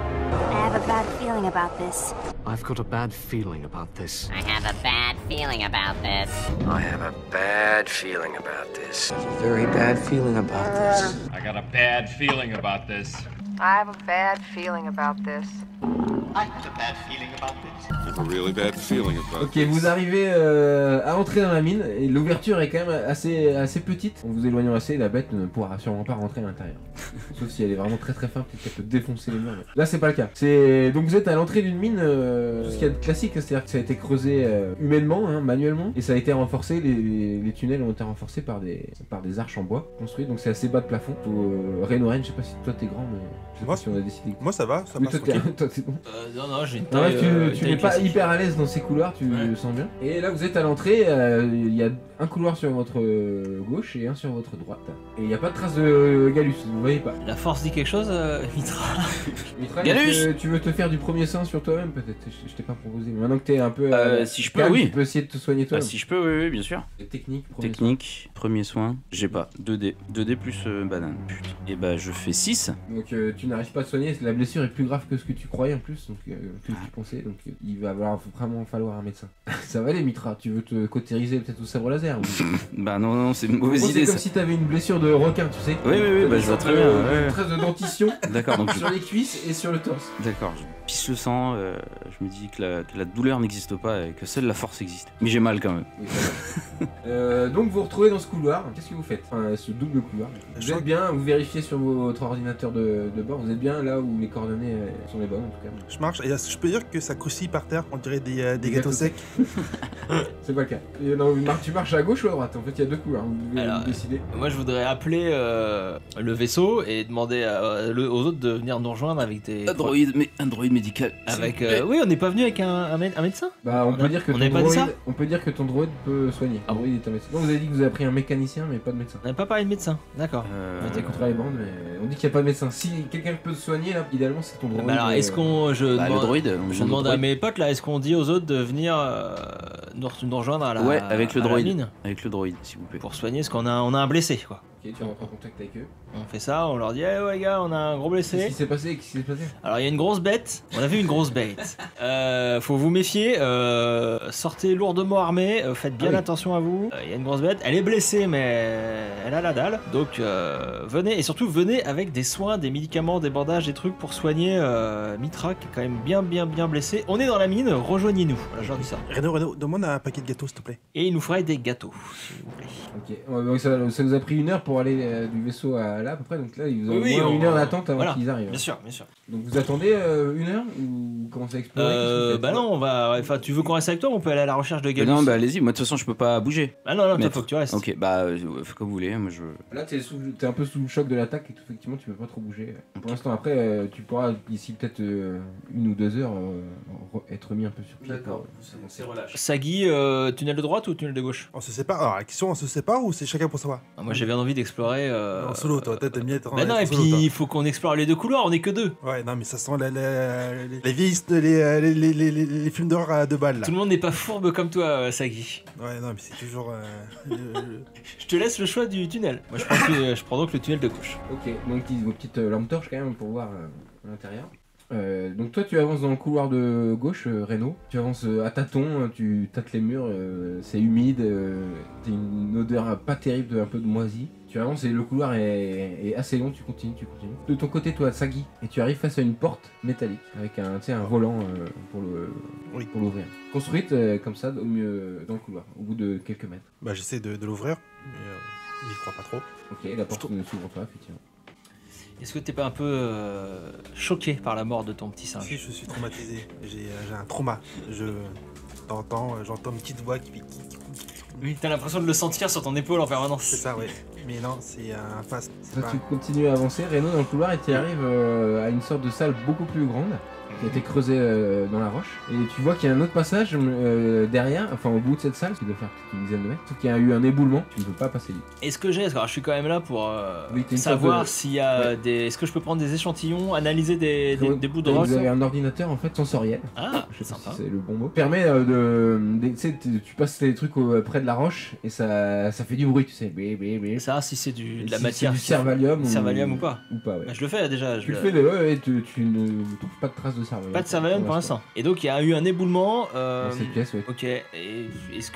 I have a bad feeling about this. I've got a bad feeling about this. I have a bad feeling about this. I have a bad feeling about this. A very bad feeling about this. I got a bad feeling about this. I have a bad feeling about this. I have a bad feeling about this. I have a really bad feeling about Ok, vous arrivez à entrer dans la mine et l'ouverture est quand même assez petite. En vous éloignant assez, la bête ne pourra sûrement pas rentrer à l'intérieur. Sauf si elle est vraiment très très fin, peut-être qu'elle peut défoncer les murs. mais là, c'est pas le cas. Donc vous êtes à l'entrée d'une mine, ce qu'il y a de classique, c'est-à-dire que ça a été creusé humainement, hein, manuellement, et ça a été renforcé. Les tunnels ont été renforcés par des arches en bois construites, donc c'est assez bas de plafond. Renoren, je sais pas si toi t'es grand, mais je sais Moi, pas si on a décidé. Moi, ça va, ça Oui, passe. toi, tranquille. toi, c'est bon. Non, j'ai une Non, taille. ouais, tu taille n'es pas classique. hyper à l'aise dans ces couloirs, tu le sens bien. Et là, vous êtes à l'entrée, il y a un couloir sur votre gauche et un sur votre droite. Et il n'y a pas de trace de Galus, vous voyez pas. La force dit quelque chose, Mitra. Mitra, Galus est-ce que tu veux te faire du premier soin sur toi-même peut-être? Je t'ai pas proposé. Mais maintenant que t'es un peu. Si je peux, calme, oui. Tu peux essayer de te soigner Ah, toi-même. si je peux, oui, bien sûr. Technique, premier Technique, premier soin. J'ai pas. 2D. 2D plus banane. Putain. Et bah, je fais 6. soin. Donc tu n'arrives pas à te soigner, la blessure est plus grave que ce que tu croyais en plus, donc que tu pensais. Donc il va vraiment falloir un médecin. Ça va aller, Mitra, tu veux te cautériser peut-être au sabre laser ou... Bah, non, c'est une En gros, mauvaise c'est idée comme ça. si t'avais une blessure de requin, tu sais. Oui, bah, je vois très bien. Une Ouais. trace de dentition D'accord, donc sur les cuisses et sur le torse. D'accord, je pisse le sang, je me dis que la douleur n'existe pas et que seule la force existe. Mais j'ai mal quand même. Oui, ça va. Donc vous vous retrouvez dans ce couloir, qu'est-ce que vous faites? Enfin, ce double couloir. Vous êtes bien, vous vérifiez sur votre ordinateur de bord, vous êtes bien là où les coordonnées sont les bonnes en tout cas. Je marche et je peux dire que ça croustille par terre, on dirait des gâteaux secs. C'est pas le cas. Et non, tu marches à gauche ou à droite? En fait, il y a deux couloirs, vous devez Alors, décider. Moi, je voudrais appeler le vaisseau et demander aux autres de venir nous rejoindre avec des. Un droïde médical. Avec. Oui, on n'est pas venu avec un médecin. Bah, on peut dire que on avait pas dit ça ton droïde peut soigner. Ah bon Droïde est un médecin. Non, vous avez dit que vous avez pris un mécanicien, mais pas de médecin. On n'avait pas parlé de médecin, d'accord. On t'écoutera les bandes, mais on dit qu'il n'y a pas de médecin. Si quelqu'un peut te soigner, là, idéalement, c'est ton droïde. Bah alors, est-ce qu'on. Le droïde. Je demande à mes potes là, est-ce qu'on dit aux autres de venir nous rejoindre à la. Ouais, avec le à la droïde. mine Avec le droïde, s'il vous plaît. pour soigner, parce qu'on a un blessé quoi. Ok, tu rentres en contact avec eux. On fait ça, on leur dit, eh ouais, gars, on a un gros Qu'est-ce blessé. qui s'est passé? Qu'est-ce qui s'est passé? Alors, il y a une grosse bête. On a vu une grosse bête. Faut vous méfier. Sortez lourdement armés. Faites bien Ah oui. attention à vous. Il y a une grosse bête. Elle est blessée, mais elle a la dalle. Donc, venez. Et surtout, venez avec des soins, des médicaments, des bandages, des trucs pour soigner Mitra, qui est quand même bien blessé. On est dans la mine. Rejoignez-nous. Voilà, je leur dis ça. Renaud, demande donne un paquet de gâteaux, s'il te plaît. Et il nous ferait des gâteaux, s'il vous plaît. Ok, donc ça nous a pris 1 heure pour aller du vaisseau à là à peu près, donc là il vous a Oui, moins on- 1 heure d'attente avant voilà, qu'ils arrivent. Bien sûr, bien sûr. Donc vous attendez 1 heure ou commencez à explorer qu'est-ce que vous faites Bah non, on va. Enfin, tu veux qu'on reste avec toi ou on peut aller à la recherche de Galus? Non, bah allez-y, moi de toute façon je peux pas bouger. Ah non, non, toi Maître. faut que tu restes. Ok, bah faites comme vous voulez, moi je. Là t'es un peu sous le choc de l'attaque et tout, effectivement tu peux pas trop bouger. Pour l'instant après tu pourras d'ici peut-être 1 ou 2 heures être mis un peu sur pied. D'accord. C'est relâche. Sagui, tunnel de droite ou tunnel de gauche? On se sépare. Alors, la question, on se sépare ou c'est chacun pour savoir? Ah, moi j'ai bien envie d'explorer. En solo, toi, t'aimes bien être en Bah non, et solo, puis toi. il faut qu'on explore les deux couloirs, on est que 2. Ouais, non, mais ça sent les vieilles. Les films d'horreur à 2 balles, là. Tout le monde n'est pas fourbe comme toi, Sagui. Ouais, non, mais c'est toujours. Je te laisse le choix du tunnel. Moi je prends donc le tunnel de gauche. Ok, donc vos petites lampes torches quand même pour voir à l'intérieur. Donc toi tu avances dans le couloir de gauche, Reno. Tu avances à tâtons, tu tâtes les murs, c'est humide, t'as une odeur pas terrible, un peu de moisi. Tu avances et le couloir est assez long, tu continues. De ton côté toi, Sagui, et tu arrives face à une porte métallique avec un volant pour l'ouvrir. Construite comme ça au mieux dans le couloir, au bout de quelques mètres. Bah, j'essaie de l'ouvrir, mais j'y crois pas trop. Ok, la porte ne s'ouvre pas effectivement. Est-ce que t'es pas un peu choqué par la mort de ton petit singe? Si, je suis traumatisé. J'ai un trauma. J'entends une petite voix qui. Oui, t'as l'impression de le sentir sur ton épaule en permanence. C'est ça, ouais. Mais non, c'est un phasme. Toi, tu continues à avancer, Reno, dans le couloir, et tu arrives à une sorte de salle beaucoup plus grande qui a été creusée dans la roche. Et tu vois qu'il y a un autre passage derrière, enfin au bout de cette salle, qui doit faire peut-être une dizaine de mètres, sauf qu'il y a eu un éboulement, tu ne peux pas passer vite. Est-ce que alors je suis quand même là pour Oui, t'es une savoir sorte de- s'il y a des. Est-ce que je peux prendre des échantillons, analyser des bouts de roche? Vous avez un ordinateur en fait sensoriel. Ah, Je sais pas sympa. si c'est le bon mot. Permet tu sais, tu passes les trucs près de la roche et ça fait du bruit, tu sais. Ça, si c'est de la Si matière. c'est du servalium Servalium ou pas? Ou pas, ouais. Bah, je le fais déjà. Tu le fais, ouais, tu ne trouves pas de traces de servalium. Pas de servalium pour l'instant. Et donc il y a eu un éboulement. Dans cette pièce, ouais. Ok. Et est-ce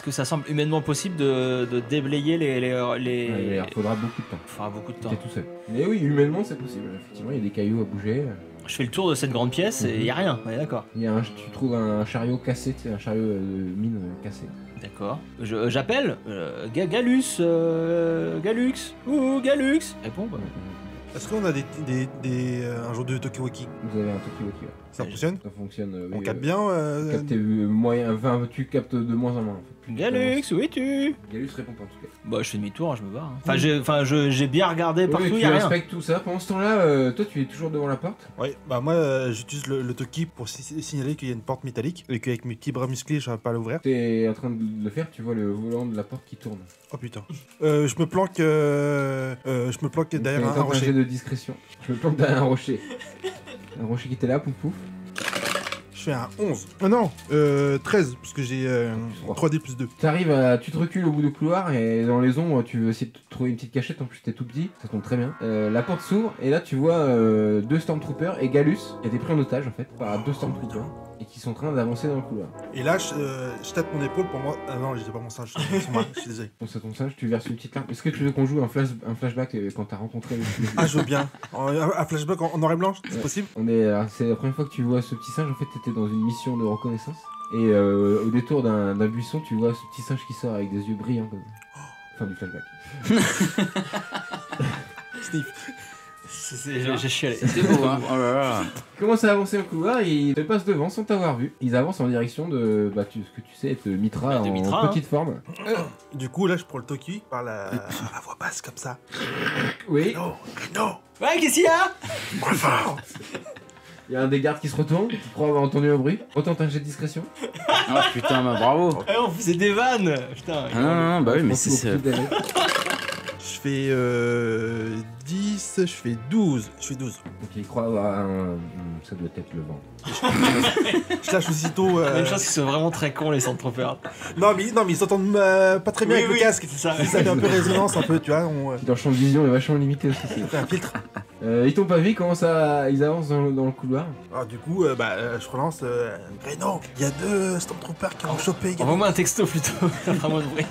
que ça semble humainement possible de déblayer les. Il faudra beaucoup de temps. Il faudra beaucoup de temps. T'es tout seul. Mais oui, humainement, c'est possible. Effectivement, il y a des cailloux à bouger. Je fais le tour de cette grande pièce et il y a rien. Ouais, d'accord. Tu trouves un chariot cassé, tu sais, un chariot de mine cassé. D'accord. J'appelle Galus. Galux. Ouh, Galux. Réponds. Bah. Est-ce qu'on a un jour de Tokiwoki? Vous avez un Tokiwoki. Ça fonctionne? Ça fonctionne. On oui, capte bien captes moyen, enfin, tu captes de moins en moins en fait. Plus tu Galux, avances. où es-tu? Galus répond pas en tout cas. Bah, je fais demi-tour, hein, je me barre. hein. Enfin, j'ai bien regardé partout, Oui, y tu a rien. respectes tout ça. Pendant ce temps-là, toi, tu es toujours devant la porte. Ouais, bah moi j'utilise le Toki pour signaler qu'il y a une porte métallique et qu'avec mes petits bras musclés je vais pas l'ouvrir. T'es en train de le faire, tu vois le volant de la porte qui tourne. Oh putain. Je me planque derrière un jet rocher. de discrétion. Je me planque derrière un rocher. Un rocher qui était là, pouf pouf. Je fais un 11. Non, 13 parce que j'ai 3D plus 2. Tu te recules au bout du couloir et dans les ombres tu veux essayer de trouver une petite cachette, en plus t'es tout petit, ça tombe très bien. La porte s'ouvre et là tu vois 2 Stormtroopers et Galus qui a été pris en otage en fait par 2 Stormtroopers et qui sont en train d'avancer dans le couloir. Et là je tape mon épaule pour moi. Ah non, j'étais pas mon singe, c'est moi, je suis désolé. Bon, c'est ton singe, tu verses une petite larme. Est-ce que tu veux qu'on joue un flashback quand t'as rencontré le Ah, je veux bien. Un flashback en noir et blanc, c'est possible? C'est la première fois que tu vois ce petit singe, en fait t'étais dans une mission de reconnaissance. Et au détour d'un buisson, tu vois ce petit singe qui sort avec des yeux brillants comme ça. Fin du flashback. Sniff. J'ai chialé. C'est beau, hein. Oh là là. Ils commencent à avancer au couloir, ils te passent devant sans t'avoir vu. Ils avancent en direction de ce que tu sais être Mitra De en Mitra, petite forme. Du coup là je prends le Toki par la voix basse comme ça. Oui. Non. Ouais, qu'est-ce qu'il y a? Moins fort. Il y a un des gardes qui se retourne, tu crois avoir entendu un bruit. Autant un jet de discrétion. Ah putain, bah, bravo. Eh, on faisait des vannes. Putain. Ah non, bah oui, mais Je pense c'est. au plus d'aller. Je fais 10, je fais 12. Je fais 12. Donc il croit avoir un. Ça doit être le vent. Je lâche aussitôt. Même chose qu'ils sont vraiment très cons les Stormtroopers. Non mais ils s'entendent pas très bien Oui, avec oui, le casque. c'est ça. Ça fait un peu résonance un peu, tu vois. Leur champ de vision est vachement limité aussi. C'est un filtre. Ils t'ont pas vu, ils avancent dans le couloir. Alors du coup, je relance. Reno, il y a 2 Stormtroopers qui ont chopé également. Envoie-moi un texto plutôt. Ça fera moins de bruit.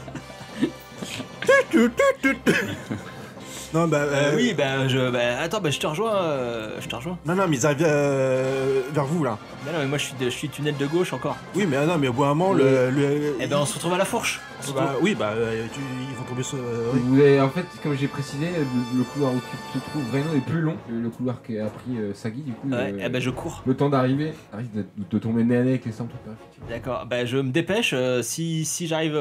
Non, bah. Oui, attends, je te rejoins. Non, mais ils arrivent vers vous là. Non, mais moi je suis tunnel de gauche encore. Oui, mais non, mais au bout d'un moment, Eh ben, on se retrouve à la fourche. ils vont tomber sur. Oui. Vous avez, en fait, comme j'ai précisé, le couloir où tu te trouves, Reno, est plus long que le couloir qu'a pris Sagi, du coup. Ouais, je cours. Le temps d'arriver, de tomber nez à nez avec les Stormtroopers. D'accord, je me dépêche. Si j'arrive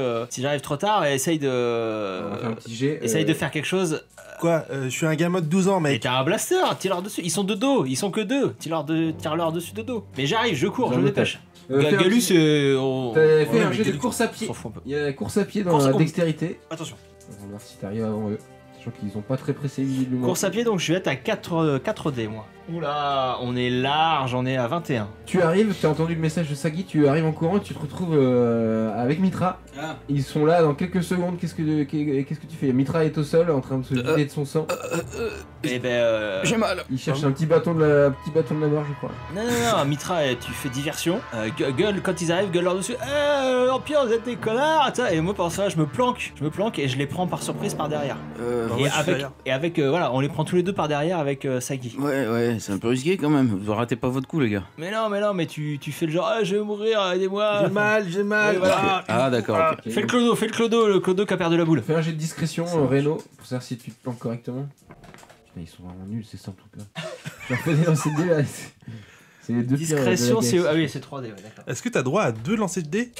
trop tard, essaye de. On va faire un petit jet. Essaye de faire quelque chose. Quoi Je suis un gamin de 12 ans, mec. Et t'as un blaster, tire-leur dessus. Ils sont de dos, ils sont que deux. Tire-leur dessus de dos. Mais j'arrive, je cours, je me dépêche. Galus, T'as fait un jet de course à pied. Il y a la course à pied dans la dextérité. Attention. On va voir si t'arrives avant eux. Sachant qu'ils sont pas très pressés visiblement. Course à pied, donc je vais être à 4D, moi. Oula, on est large, on est à 21. Tu arrives, tu as entendu le message de Sagi, tu arrives en courant et tu te retrouves avec Mitra. Ah. Ils sont là dans quelques secondes, qu'est-ce que tu fais? Mitra est au sol en train de se vider de son sang. J'ai mal. Il cherche un petit bâton de la mort, je crois. Non, Mitra, tu fais diversion. Gueule, quand ils arrivent, gueule leur dessus. Empire, vous êtes des connards. Et moi, pendant ça, je me planque et je les prends par surprise par derrière. Voilà, on les prend tous les deux par derrière avec Sagi. Ouais, c'est un peu risqué quand même. Vous ratez pas votre coup, les gars. Mais non, mais tu fais le genre, je vais mourir, aidez-moi. J'ai mal. Voilà. Ah, d'accord, ok. Fais le clodo qui a perdu la boule. Fais un jet de discrétion, Reno, pour savoir si tu te planques correctement. Putain, ils sont vraiment nuls, ces Stormtroopers. Je leur faisais lancer le dé là. C'est les deux discrétion, c'est. Ah oui, c'est 3D, ouais, d'accord. Est-ce que t'as droit à 2 lancers de dés?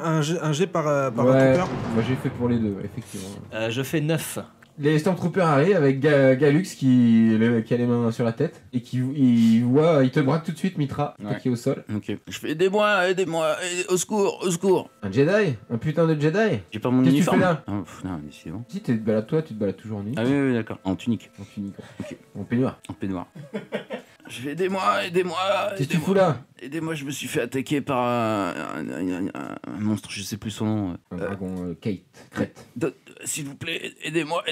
Un jet par ouais, trooper? Moi j'ai fait pour les deux, effectivement. Je fais 9. Les Stormtroopers arrivent avec Galux qui a les mains sur la tête et il te braque tout de suite, Mitra, qui est au sol. Ok. Je fais aidez-moi, au secours. Un Jedi? Un putain de Jedi? J'ai pas mon Qu'est-ce que uniforme. tu fais là? Non, mais c'est bon. Si tu te balades toi, tu te balades toujours en unique. Ah oui, d'accord. En tunique. En tunique, ok. En peignoir. En peignoir. Je fais aidez-moi. Qu'est-ce que tu fous là? Aidez-moi, je me suis fait attaquer par un monstre, je sais plus son nom. Un dragon Crête. S'il vous plaît, aidez-moi.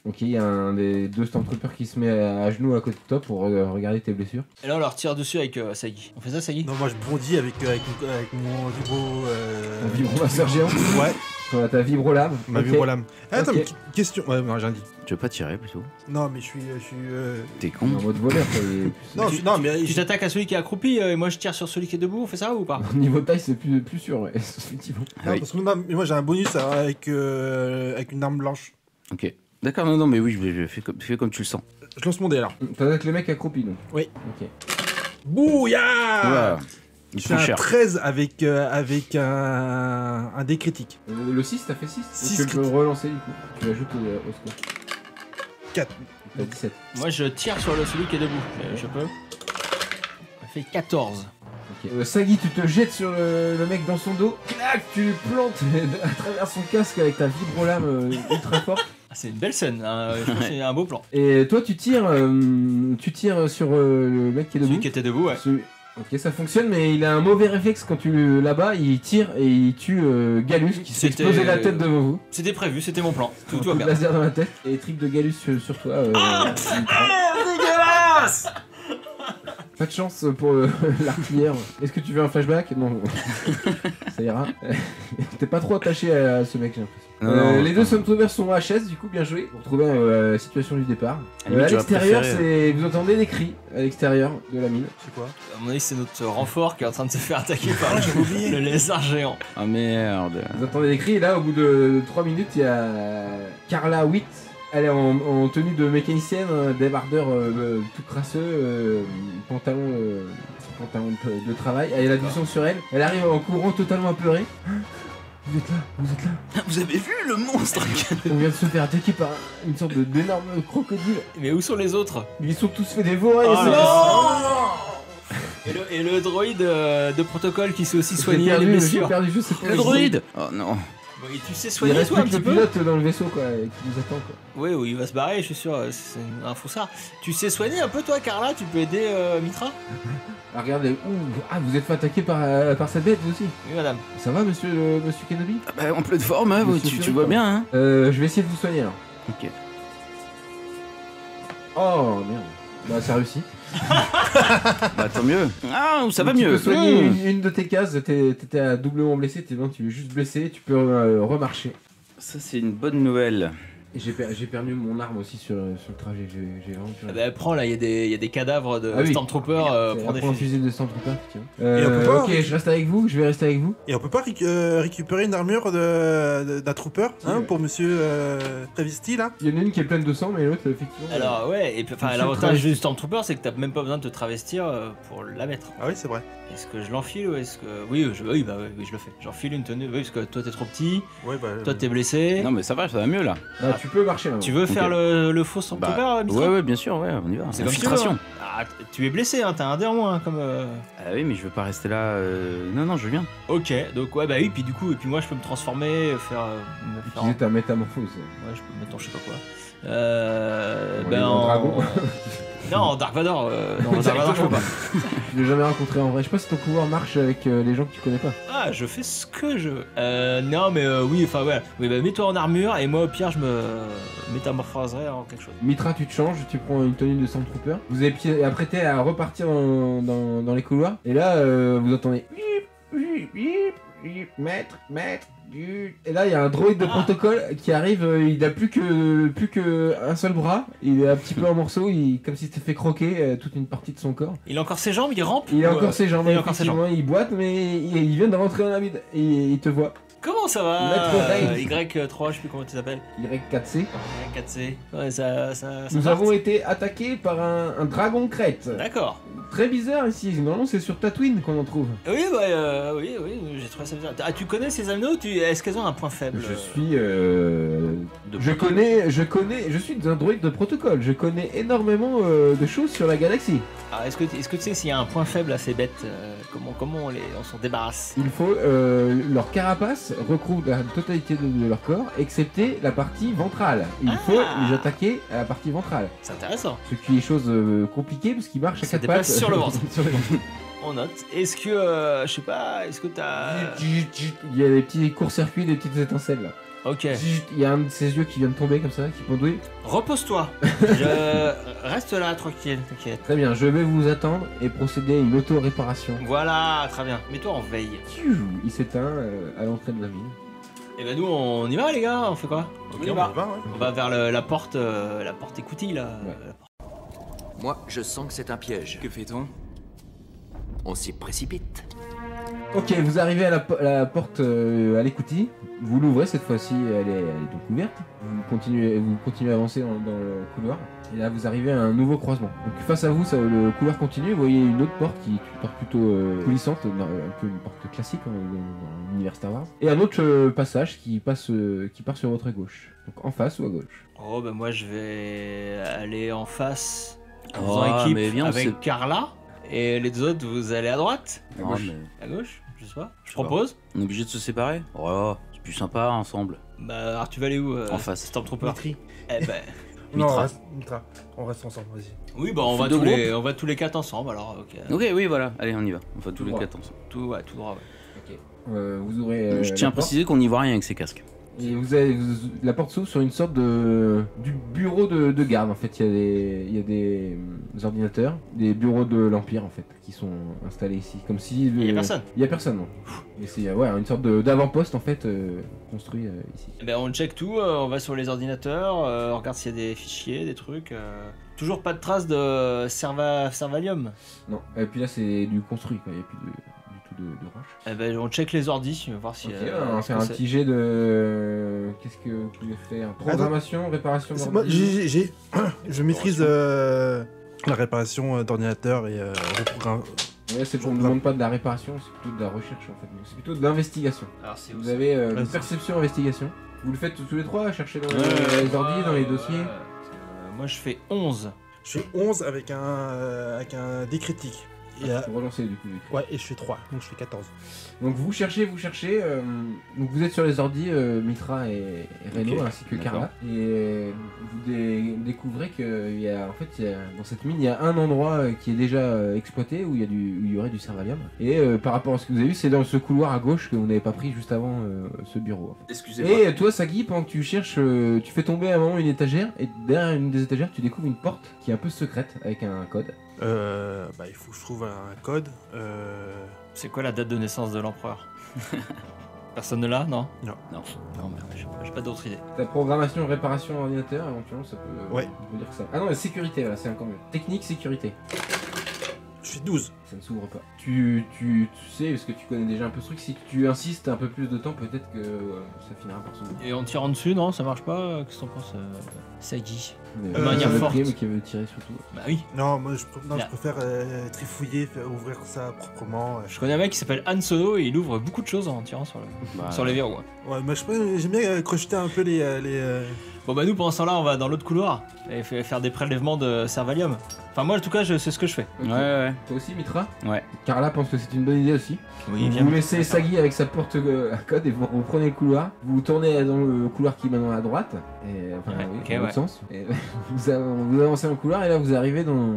Ok, il y a un des deux Stormtroopers qui se met à genoux à côté de toi pour regarder tes blessures. Et là on leur tire dessus avec Sagi. On fait ça, Sagi? Non, moi je bondis avec mon vibro. Mon vibro-masseur géant? Ouais. Sur ta vibro-lame. Ma vibro-lame. Attends, mais question. Ouais, non, j'ai rien dit. Tu veux pas tirer plutôt? Non, mais je suis. T'es con? En mode voleur, Non, mais. Tu t'attaques à celui qui est accroupi et moi je tire sur celui qui est debout, on fait ça ou pas? Au niveau taille, c'est plus sûr, ouais, effectivement. Non, parce que moi j'ai un bonus avec une arme blanche. Ok. D'accord, non, mais oui, je fais comme tu le sens. Je lance mon dé alors. T'as le mec accroupi, donc. Oui. Ok. Bouya! Voilà. Je fais un 13 avec un dé critique. Le 6, t'as fait 6? 6 tu peux le relancer du coup. Tu l'ajoutes au score. 4. T'as 17. Moi je tire sur celui qui est debout. Je peux. Ça fait 14. Okay. Sagi, tu te jettes sur le mec dans son dos. Clac, tu lui plantes à travers son casque avec ta vibro-lame ultra forte. C'est une belle scène, hein. Je pense que c'est un beau plan. Et toi, tu tires sur le mec qui est debout. Celui qui était debout, ouais. Ok, ça fonctionne, mais il a un mauvais réflexe quand tu là-bas, il tire et il tue Galus qui s'est explosé la tête devant vous. C'était prévu, c'était mon plan. Tout va bien. Laser dans la tête et trip de Galus sur toi. Dégueulasse! Pas de chance pour l'artillère. Est-ce que tu veux un flashback? Non. Ça ira. T'es pas trop attaché à ce mec, j'ai l'impression. Les deux Stormtroopers sont HS, du coup, bien joué. Vous retrouvez la situation du départ. À l'extérieur, vous entendez des cris à l'extérieur de la mine. C'est quoi? À mon avis, c'est notre renfort qui est en train de se faire attaquer par le lézard géant. Ah merde. Vous entendez des cris et là, au bout de 3 minutes, il y a Carla Witt. Elle est en tenue de mécanicienne, débardeur tout crasseux, pantalon de travail. Elle a du sang sur elle. Elle arrive en courant totalement apeurée. Vous êtes là. Vous avez vu le monstre? On vient de se faire attaquer par une sorte d'énorme crocodile. Mais où sont les autres? Ils sont tous fait dévorer. Et le droïde de protocole qui s'est aussi soigné les blessures. Le droïde. Oh non. Et tu sais soigner il reste toi un plus petit que le peu? pilote dans le vaisseau quoi, qui nous attend quoi. Oui, il va se barrer, je suis sûr, c'est un foussard. Tu sais soigner un peu toi Carla? Tu peux aider Mitra? Ah, regardez, vous êtes fait attaquer par cette bête vous aussi? Oui madame. Ça va monsieur Kenobi? Ah bah en pleine forme, hein, tu vois bien hein. Je vais essayer de vous soigner alors. Ok. Oh merde. Bah ça réussit. Bah tant mieux. Ah, ça va tu mieux. Tu peux soigner une de tes cases, t'étais doublement blessé, tu es juste blessé, tu peux remarcher. Ça c'est une bonne nouvelle. J'ai perdu mon arme aussi sur le trajet. J'ai vraiment perdu. Ah bah, prends là, il y a des cadavres de oui. Stormtroopers. Prends des Prends un fusils. fusil de Stormtrooper, effectivement. Et on peut pas, ok, je reste avec vous, je vais rester avec vous. Et on peut pas récupérer une armure d'un trooper hein, pour monsieur Travisti là? Il y en a une qui est pleine de sang, mais l'autre, effectivement. Alors ouais, et puis Monsieur l'avantage travesti. du Stormtrooper, c'est que t'as même pas besoin de te travestir pour la mettre. Ah oui, c'est vrai. Est-ce que je l'enfile ou est-ce que... Oui, je le fais. J'enfile une tenue, oui, parce que toi t'es trop petit, Ouais, bah, toi t'es blessé. Non, mais ça va mieux là. Ah, tu peux marcher là. Tu veux faire le faux Stormtrooper, Mitra? Ouais, bien sûr, ouais, on y va. C'est comme tu veux, Infiltration. hein. Ah, tu es blessé, hein, t'as un dé en moins, hein, comme... Ah oui, mais je veux pas rester là. Non, je viens. Ok, donc ouais, bah oui, puis du coup, et puis moi je peux me transformer, me faire... Utiliser ta métamorphose. Ouais, je peux me mettre en je sais pas quoi. On est dans Dragon. Non, Dark Vador, non, Dark Vador je peux pas. Je l'ai jamais rencontré en vrai. Je sais pas si ton pouvoir marche avec les gens que tu connais pas. Ah, je fais ce que je veux. Non, mais oui, enfin ouais. Oui, bah mets-toi en armure et moi au pire je me métamorphoserai en quelque chose. Mitra, tu te changes, tu prends une tenue de Stormtrooper. Vous êtes apprêté à repartir dans les couloirs. Et là, vous entendez... Maître. Et là, il y a un droïde de protocole qui arrive. Il a plus que un seul bras. Il est un petit peu en morceaux. Comme s'il s'était fait croquer toute une partie de son corps. Il a encore ses jambes, il rampe. Il a encore ses jambes. Il a encore ses jambes. Il boite, mais il vient de rentrer dans la vide. Et il te voit. Comment ça va Maître Reigns. Y3, je sais plus comment tu t'appelles. Y4C. Y4C. Ouais, ça Nous part. avons été attaqués par un dragon crête. D'accord. Très bizarre ici. Normalement, c'est sur Tatooine qu'on en trouve. Oui, bah, oui, j'ai trouvé ça bizarre. Ah, tu connais ces anneaux Est-ce qu'elles ont un point faible? Je suis. Je suis un droïde de protocole. Je connais énormément de choses sur la galaxie. Alors, est-ce que tu sais s'il y a un point faible à ces bêtes? Comment on s'en débarrasse? Il faut. Leur carapace recouvre la totalité de leur corps, excepté la partie ventrale. Il faut les attaquer à la partie ventrale. C'est intéressant. Ce qui est chose compliquée parce qu'il marche à Ça 4 pattes. dépasse sur le ventre. Sur le ventre. On note. Est-ce que, je sais pas, est-ce que t'as... Il y a des petits courts-circuits, des petites étincelles là. Ok. Il y a un de ses yeux qui vient de tomber comme ça, qui pendouille. Repose-toi. Je reste là, tranquille, t'inquiète. Très bien, je vais vous attendre et procéder à une auto-réparation. Voilà, très bien. Mets-toi en veille. Il s'éteint à l'entrée de la ville. Et ben nous, on y va les gars, on fait quoi? Oui, on y va, ouais. On va vers la porte écoutille là. Ouais. Moi, je sens que c'est un piège. Que fait-on? On s'y précipite. Ok, vous arrivez à la porte à l'écoutille. Vous l'ouvrez cette fois-ci, elle est donc ouverte. Vous continuez à avancer dans le couloir. Et là, vous arrivez à un nouveau croisement. Donc face à vous, le couloir continue. Vous voyez une autre porte qui est une porte plutôt coulissante, un peu une porte classique dans l'univers Star Wars. Et un autre passage qui part sur votre gauche. Donc en face ou à gauche. Oh bah moi je vais aller en face en Oh, faisant équipe mais viens, avec c'est- Carla. Et les autres, vous allez à droite? Non, mais À gauche? Je sais pas. Je propose. on est obligé de se séparer? Oh, c'est plus sympa ensemble. Bah alors tu vas aller où En face. Stormtrooper. Mitri. Eh ben... Non, Mitra. on reste ensemble, vas-y. Oui bah on fait va, deux on va tous les quatre ensemble alors ok. Ok, oui, voilà. Allez, on y va. On va tous les droit. 4 ensemble. Tout droit ouais. Vous ouvrez. Je tiens à la porte. préciser qu'on n'y voit rien avec ces casques. Et la porte s'ouvre sur une sorte du bureau de garde en fait. Il y a des ordinateurs, des bureaux de l'Empire en fait, qui sont installés ici. Comme si. Il y a personne. Il y a personne, non. Mais c'est une sorte d'avant-poste en fait construit ici. Eh ben on check tout, on va sur les ordinateurs, on regarde s'il y a des fichiers, des trucs. Toujours pas de traces de Servalium. Non. Et puis là c'est du construit quoi. Il n'y a plus du tout de roche. Eh ben on check les ordis, on va voir si... Ok, on va faire un petit jet de. Qu'est-ce que vous pouvez faire? Programmation, réparation. Moi, je maîtrise la réparation d'ordinateur et reprogramme. Ouais, on ne demande pas de la réparation, c'est plutôt de la recherche en fait. Donc, c'est plutôt de l'investigation. Alors c'est Vous avez une perception investigation. Vous le faites tous les trois, chercher dans les ordi, dans les dossiers. Moi je fais 11. Je fais 11 avec un dé critique. Et, Pour relancer du coup. ouais, et je fais 3, donc je fais 14. Donc vous cherchez. Donc vous êtes sur les ordi, Mitra et Reno Ok, ainsi que d'accord. Carla. Et vous découvrez qu'il y a, dans cette mine, il y a un endroit qui est déjà exploité où il y aurait du Servalium. Et par rapport à ce que vous avez vu, c'est dans ce couloir à gauche que vous n'avez pas pris juste avant ce bureau. En fait. Excusez-moi. Et toi, Sagi, pendant que tu cherches, tu fais tomber à un moment une étagère, et derrière une des étagères, tu découvres une porte qui est un peu secrète avec un code. Il faut que je trouve un code. C'est quoi la date de naissance de l'empereur? Personne ne l'a, non? Non, merde, j'ai pas d'autre idée. Ta programmation, réparation ordinateur, éventuellement, ça peut. Ouais. On peut dire que ça. Ah non, la sécurité, là, c'est encore mieux. Technique, sécurité. Je fais 12. Ça ne s'ouvre pas. Tu sais, parce que tu connais déjà un peu ce truc, si tu insistes un peu plus de temps, peut-être que ça finira par s'ouvrir. Et en tirant dessus, non, ça marche pas? Qu'est-ce que t'en penses, Sagi? De manière forte. Prime qui veut tirer surtout. Bah oui. Non, moi je préfère trifouiller, ouvrir ça proprement. Je connais un mec qui s'appelle Han Solo et il ouvre beaucoup de choses en tirant sur, sur les verrous. Ouais, moi j'aime bien crocheter un peu les. Bon bah nous pendant ce temps-là on va dans l'autre couloir et faire des prélèvements de Servalium. Enfin moi en tout cas c'est ce que je fais. Okay. Ouais. Toi aussi Mitra? Ouais. Carla pense que c'est une bonne idée aussi. Oui, vous laissez Sagi avec sa porte à code et vous prenez le couloir. Vous tournez dans le couloir qui est maintenant à droite. Et, enfin dans l'autre sens. Et vous avancez dans le couloir et là vous arrivez dans...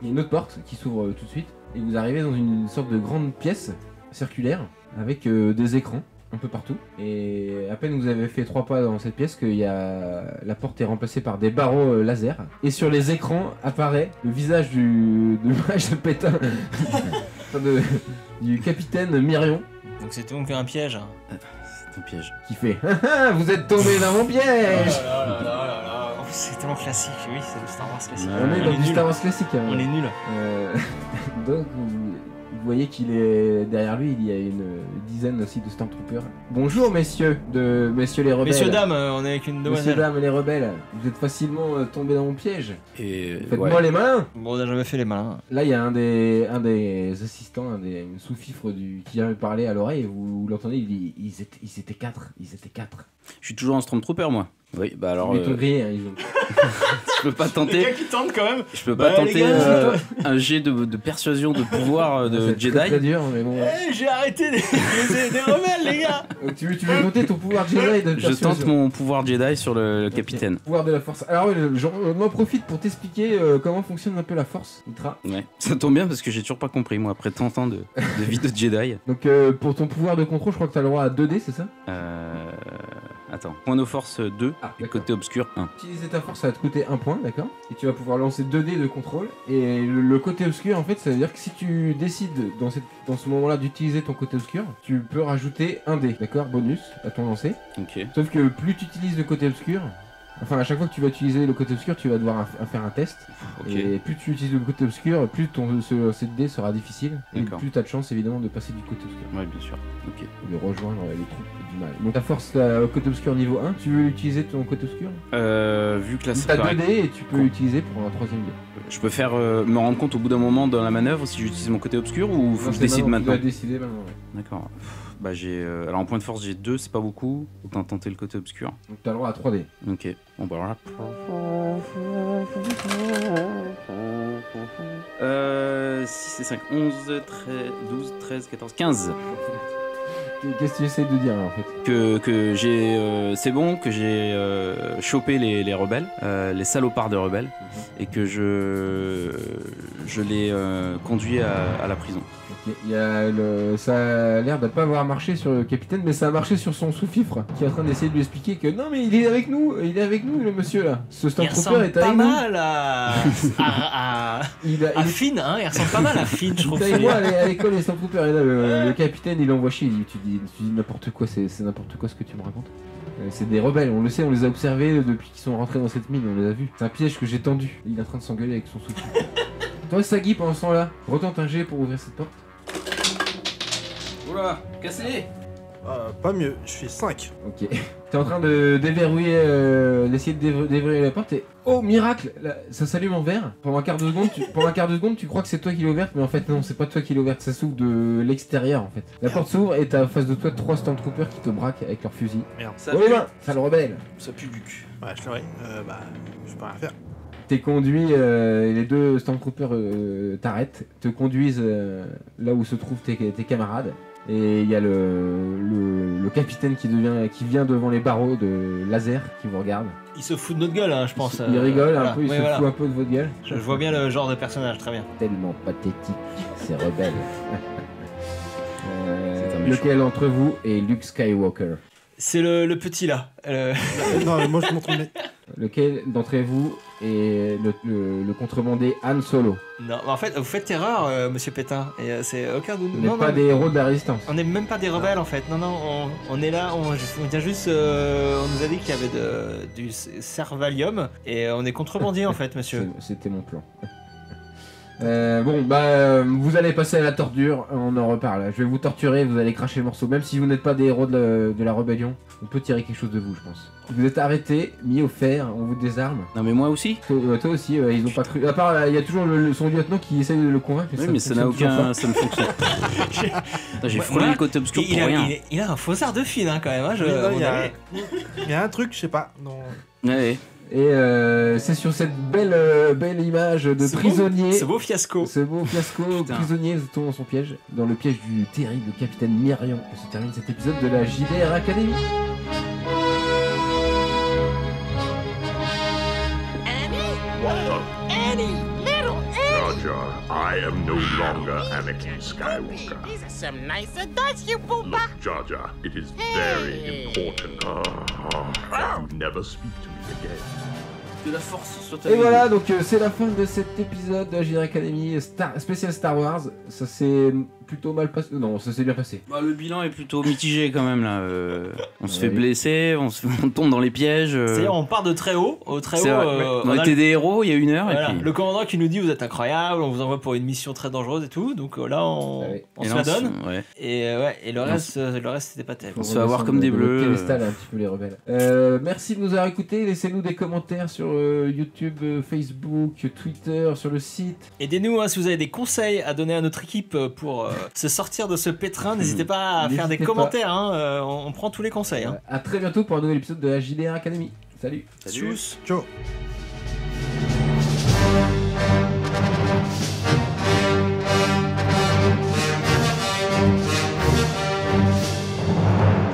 Il y a une autre porte qui s'ouvre tout de suite. Et vous arrivez dans une sorte de grande pièce circulaire avec des écrans un peu partout. Et à peine vous avez fait 3 pas dans cette pièce que la porte est remplacée par des barreaux laser. Et sur les écrans apparaît le visage de Pétain, du capitaine Mirion. Donc c'est donc un piège. C'est un piège. Qui fait vous êtes tombé dans mon piège. C'est tellement classique, oui, c'est le Star Wars classique. On est dans du Star Wars classique. Hein. On est nul. Donc vous voyez qu'il est derrière lui, il y a une dizaine aussi de Stormtroopers. Bonjour messieurs les rebelles. Messieurs dames, on est avec une demoiselle. Messieurs dames les rebelles, vous êtes facilement tombés dans mon piège. Et faites-moi les malins. Bon, on a jamais fait les malins. Là il y a un des assistants, une sous-fifre qui vient lui parler à l'oreille et vous l'entendez, il dit ils étaient 4. Je suis toujours en Stormtrooper moi. Oui, bah alors. Ils t'ont grillé, hein, ils ont... Je peux pas tenter. Les gars qui tentent quand même. Je peux pas tenter un jet de persuasion de pouvoir de Jedi. C'est très dur, mais bon. J'ai arrêté des rebelles, les gars. Tu veux tenter ton pouvoir Jedi de persuasion? Je tente mon pouvoir Jedi sur le capitaine. Pouvoir de la force. Alors, moi profite pour t'expliquer comment fonctionne un peu la force, Mitra. Ouais, ça tombe bien parce que j'ai toujours pas compris, moi, après 30 ans de vie de Jedi. Donc, pour ton pouvoir de contrôle, je crois que t'as le droit à 2D, c'est ça? Attends, point de force 2, côté obscur 1. Utiliser ta force, ça va te coûter 1 point, d'accord? Et tu vas pouvoir lancer 2D de contrôle. Et le côté obscur, en fait, ça veut dire que si tu décides dans ce moment-là d'utiliser ton côté obscur, tu peux rajouter 1 dé, d'accord? Bonus à ton lancer. Ok. Sauf que plus tu utilises le côté obscur, enfin à chaque fois que tu vas utiliser le côté obscur, tu vas devoir faire un test. Okay. Et plus tu utilises le côté obscur, plus cette dé sera difficile. Et plus tu as de chance évidemment de passer du côté obscur. Ouais, bien sûr. Ok. De rejoindre les troupes du mal. Donc ta force au côté obscur niveau 1, tu veux utiliser ton côté obscur? Vu que là c'est. T'as 2 dés et tu peux l'utiliser pour un 3ème dé. Je peux faire me rendre compte au bout d'un moment dans la manœuvre si j'utilise mon côté obscur ou faut que je décide maintenant? Tu dois décider maintenant, ouais. D'accord. Bah j'ai. Alors en point de force j'ai 2, c'est pas beaucoup. Autant tenter le côté obscur. Donc t'as le droit à 3 dés. Ok. Bon bah alors là. 6 et 5, 11, 13, 12, 13, 14, 15. Qu'est-ce que tu essaies de dire en fait? Que j'ai. C'est bon, que j'ai chopé les rebelles, les salopards de rebelles, et que je les conduis à la prison. Okay. Ça a l'air de pas avoir marché sur le capitaine, mais ça a marché sur son sous-fifre qui est en train d'essayer de lui expliquer que non, mais il est avec nous le monsieur là. Ce Stormtrooper est avec nous. Il ressemble pas mal à Finn, hein, il ressemble pas mal à Finn, je trouve. Moi à l'école, les Stormtroopers, et là le capitaine il envoie chier, tu dis n'importe quoi, c'est n'importe quoi ce que tu me racontes. C'est des rebelles, on le sait, on les a observés depuis qu'ils sont rentrés dans cette mine, on les a vus. C'est un piège que j'ai tendu. Il est en train de s'engueuler avec son sous-fifre. Toi, Sagi, pendant ce temps-là, retente un jet pour ouvrir cette porte. Oula, cassez-les! Pas mieux, je fais 5. Ok. T'es en train de déverrouiller, d'essayer de déverrouiller la porte et... Oh, miracle! Là, ça s'allume en vert. Pendant un quart de seconde, tu crois que c'est toi qui l'as ouverte, mais en fait non, c'est pas toi qui l'as ouverte, ça s'ouvre de l'extérieur en fait. La porte s'ouvre et t'as en face de toi 3 Stormtroopers qui te braquent avec leurs fusils. Merde. Oh les mains! Ça le rebelle! Ça pue du cul. Ouais, je l'aurais. Je peux rien faire. T'es conduit, les 2 Stormtroopers t'arrêtent, te conduisent là où se trouvent tes camarades. Et il y a le capitaine qui vient devant les barreaux de laser qui vous regarde. Il se fout de notre gueule, hein, je pense. Il rigole un peu, il se fout un peu de votre gueule. Je vois bien le genre de personnage, très bien. Tellement pathétique, c'est rebelle. Lequel entre vous est Luke Skywalker? C'est le petit là. Non, moi je montre le nez. Lequel d'entre vous est le contrebandier Han Solo? Non, en fait, vous faites erreur, monsieur Pétain. Et c'est aucun de nous. On n'est pas des héros de la résistance. On n'est même pas des rebelles en fait. Non, on est là, on vient juste. On nous a dit qu'il y avait du Servalium et on est contrebandier en fait, monsieur. C'était mon plan. Vous allez passer à la torture, on en reparle. Je vais vous torturer, vous allez cracher le morceau. Même si vous n'êtes pas des héros de la rébellion, on peut tirer quelque chose de vous, je pense. Vous êtes arrêté, mis au fer, on vous désarme. Non mais moi aussi. Toi aussi, ils ont pas cru. À part, il y a toujours son lieutenant qui essaie de le convaincre. Oui, mais ça n'a aucun. Ça ne fonctionne pas. J'ai frôlé le côté obscur pour rien. Il a un faussard de fil, hein, quand même. Hein, il y a un truc, je sais pas. Non. Ouais. Et c'est sur cette belle image de prisonnier. Ce beau fiasco. Prisonnier tombe dans son piège, dans le piège du terrible capitaine Myrion. Que se termine cet épisode de la JDR Academy. Annie, little Annie. Jar Jar, I am no longer Anakin Skywalker. These are some nice adults, you booba. Look, Jar Jar, it is very important that you never speak to me again. Que la force soit avec Et vous. voilà, donc c'est la fin de cet épisode de la JDR Academy spécial Star Wars. Ça s'est plutôt mal passé. Non, ça s'est bien passé. Bah, le bilan est plutôt mitigé quand même là. On se fait blesser, on tombe dans les pièges. C'est-à-dire on part de très haut, au très haut. On était des héros il y a 1 heure. Voilà. Et puis... Le commandant qui nous dit vous êtes incroyable, on vous envoie pour une mission très dangereuse et tout. Donc là on se la donne. Ouais. Et le reste c'était pas terrible. On se fait avoir comme des bleus. Piédestal, un petit peu les rebelles. Merci de nous avoir écoutés. Laissez-nous des commentaires sur YouTube, Facebook, Twitter, sur le site. Aidez-nous si vous avez des conseils à donner à notre équipe pour se sortir de ce pétrin. N'hésitez pas à faire des commentaires. Hein, on prend tous les conseils. Hein. À très bientôt pour un nouvel épisode de la JDR Academy. Salut. Tchuss. Ciao.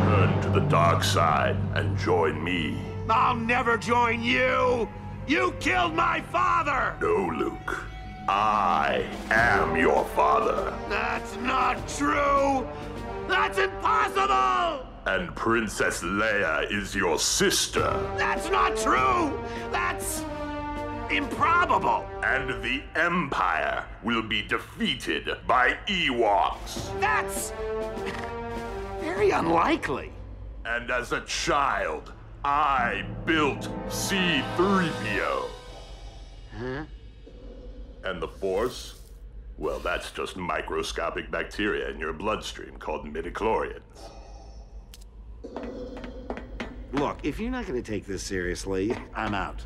Turn to the dark side and join me. I'll never join you! You killed my father! No, Luke. I am your father. That's not true! That's impossible! And Princess Leia is your sister. That's not true! That's improbable! And the Empire will be defeated by Ewoks. That's very unlikely. And as a child, I built C-3PO. Huh? And the Force? Well, that's just microscopic bacteria in your bloodstream called midichlorians. Look, if you're not going to take this seriously, I'm out.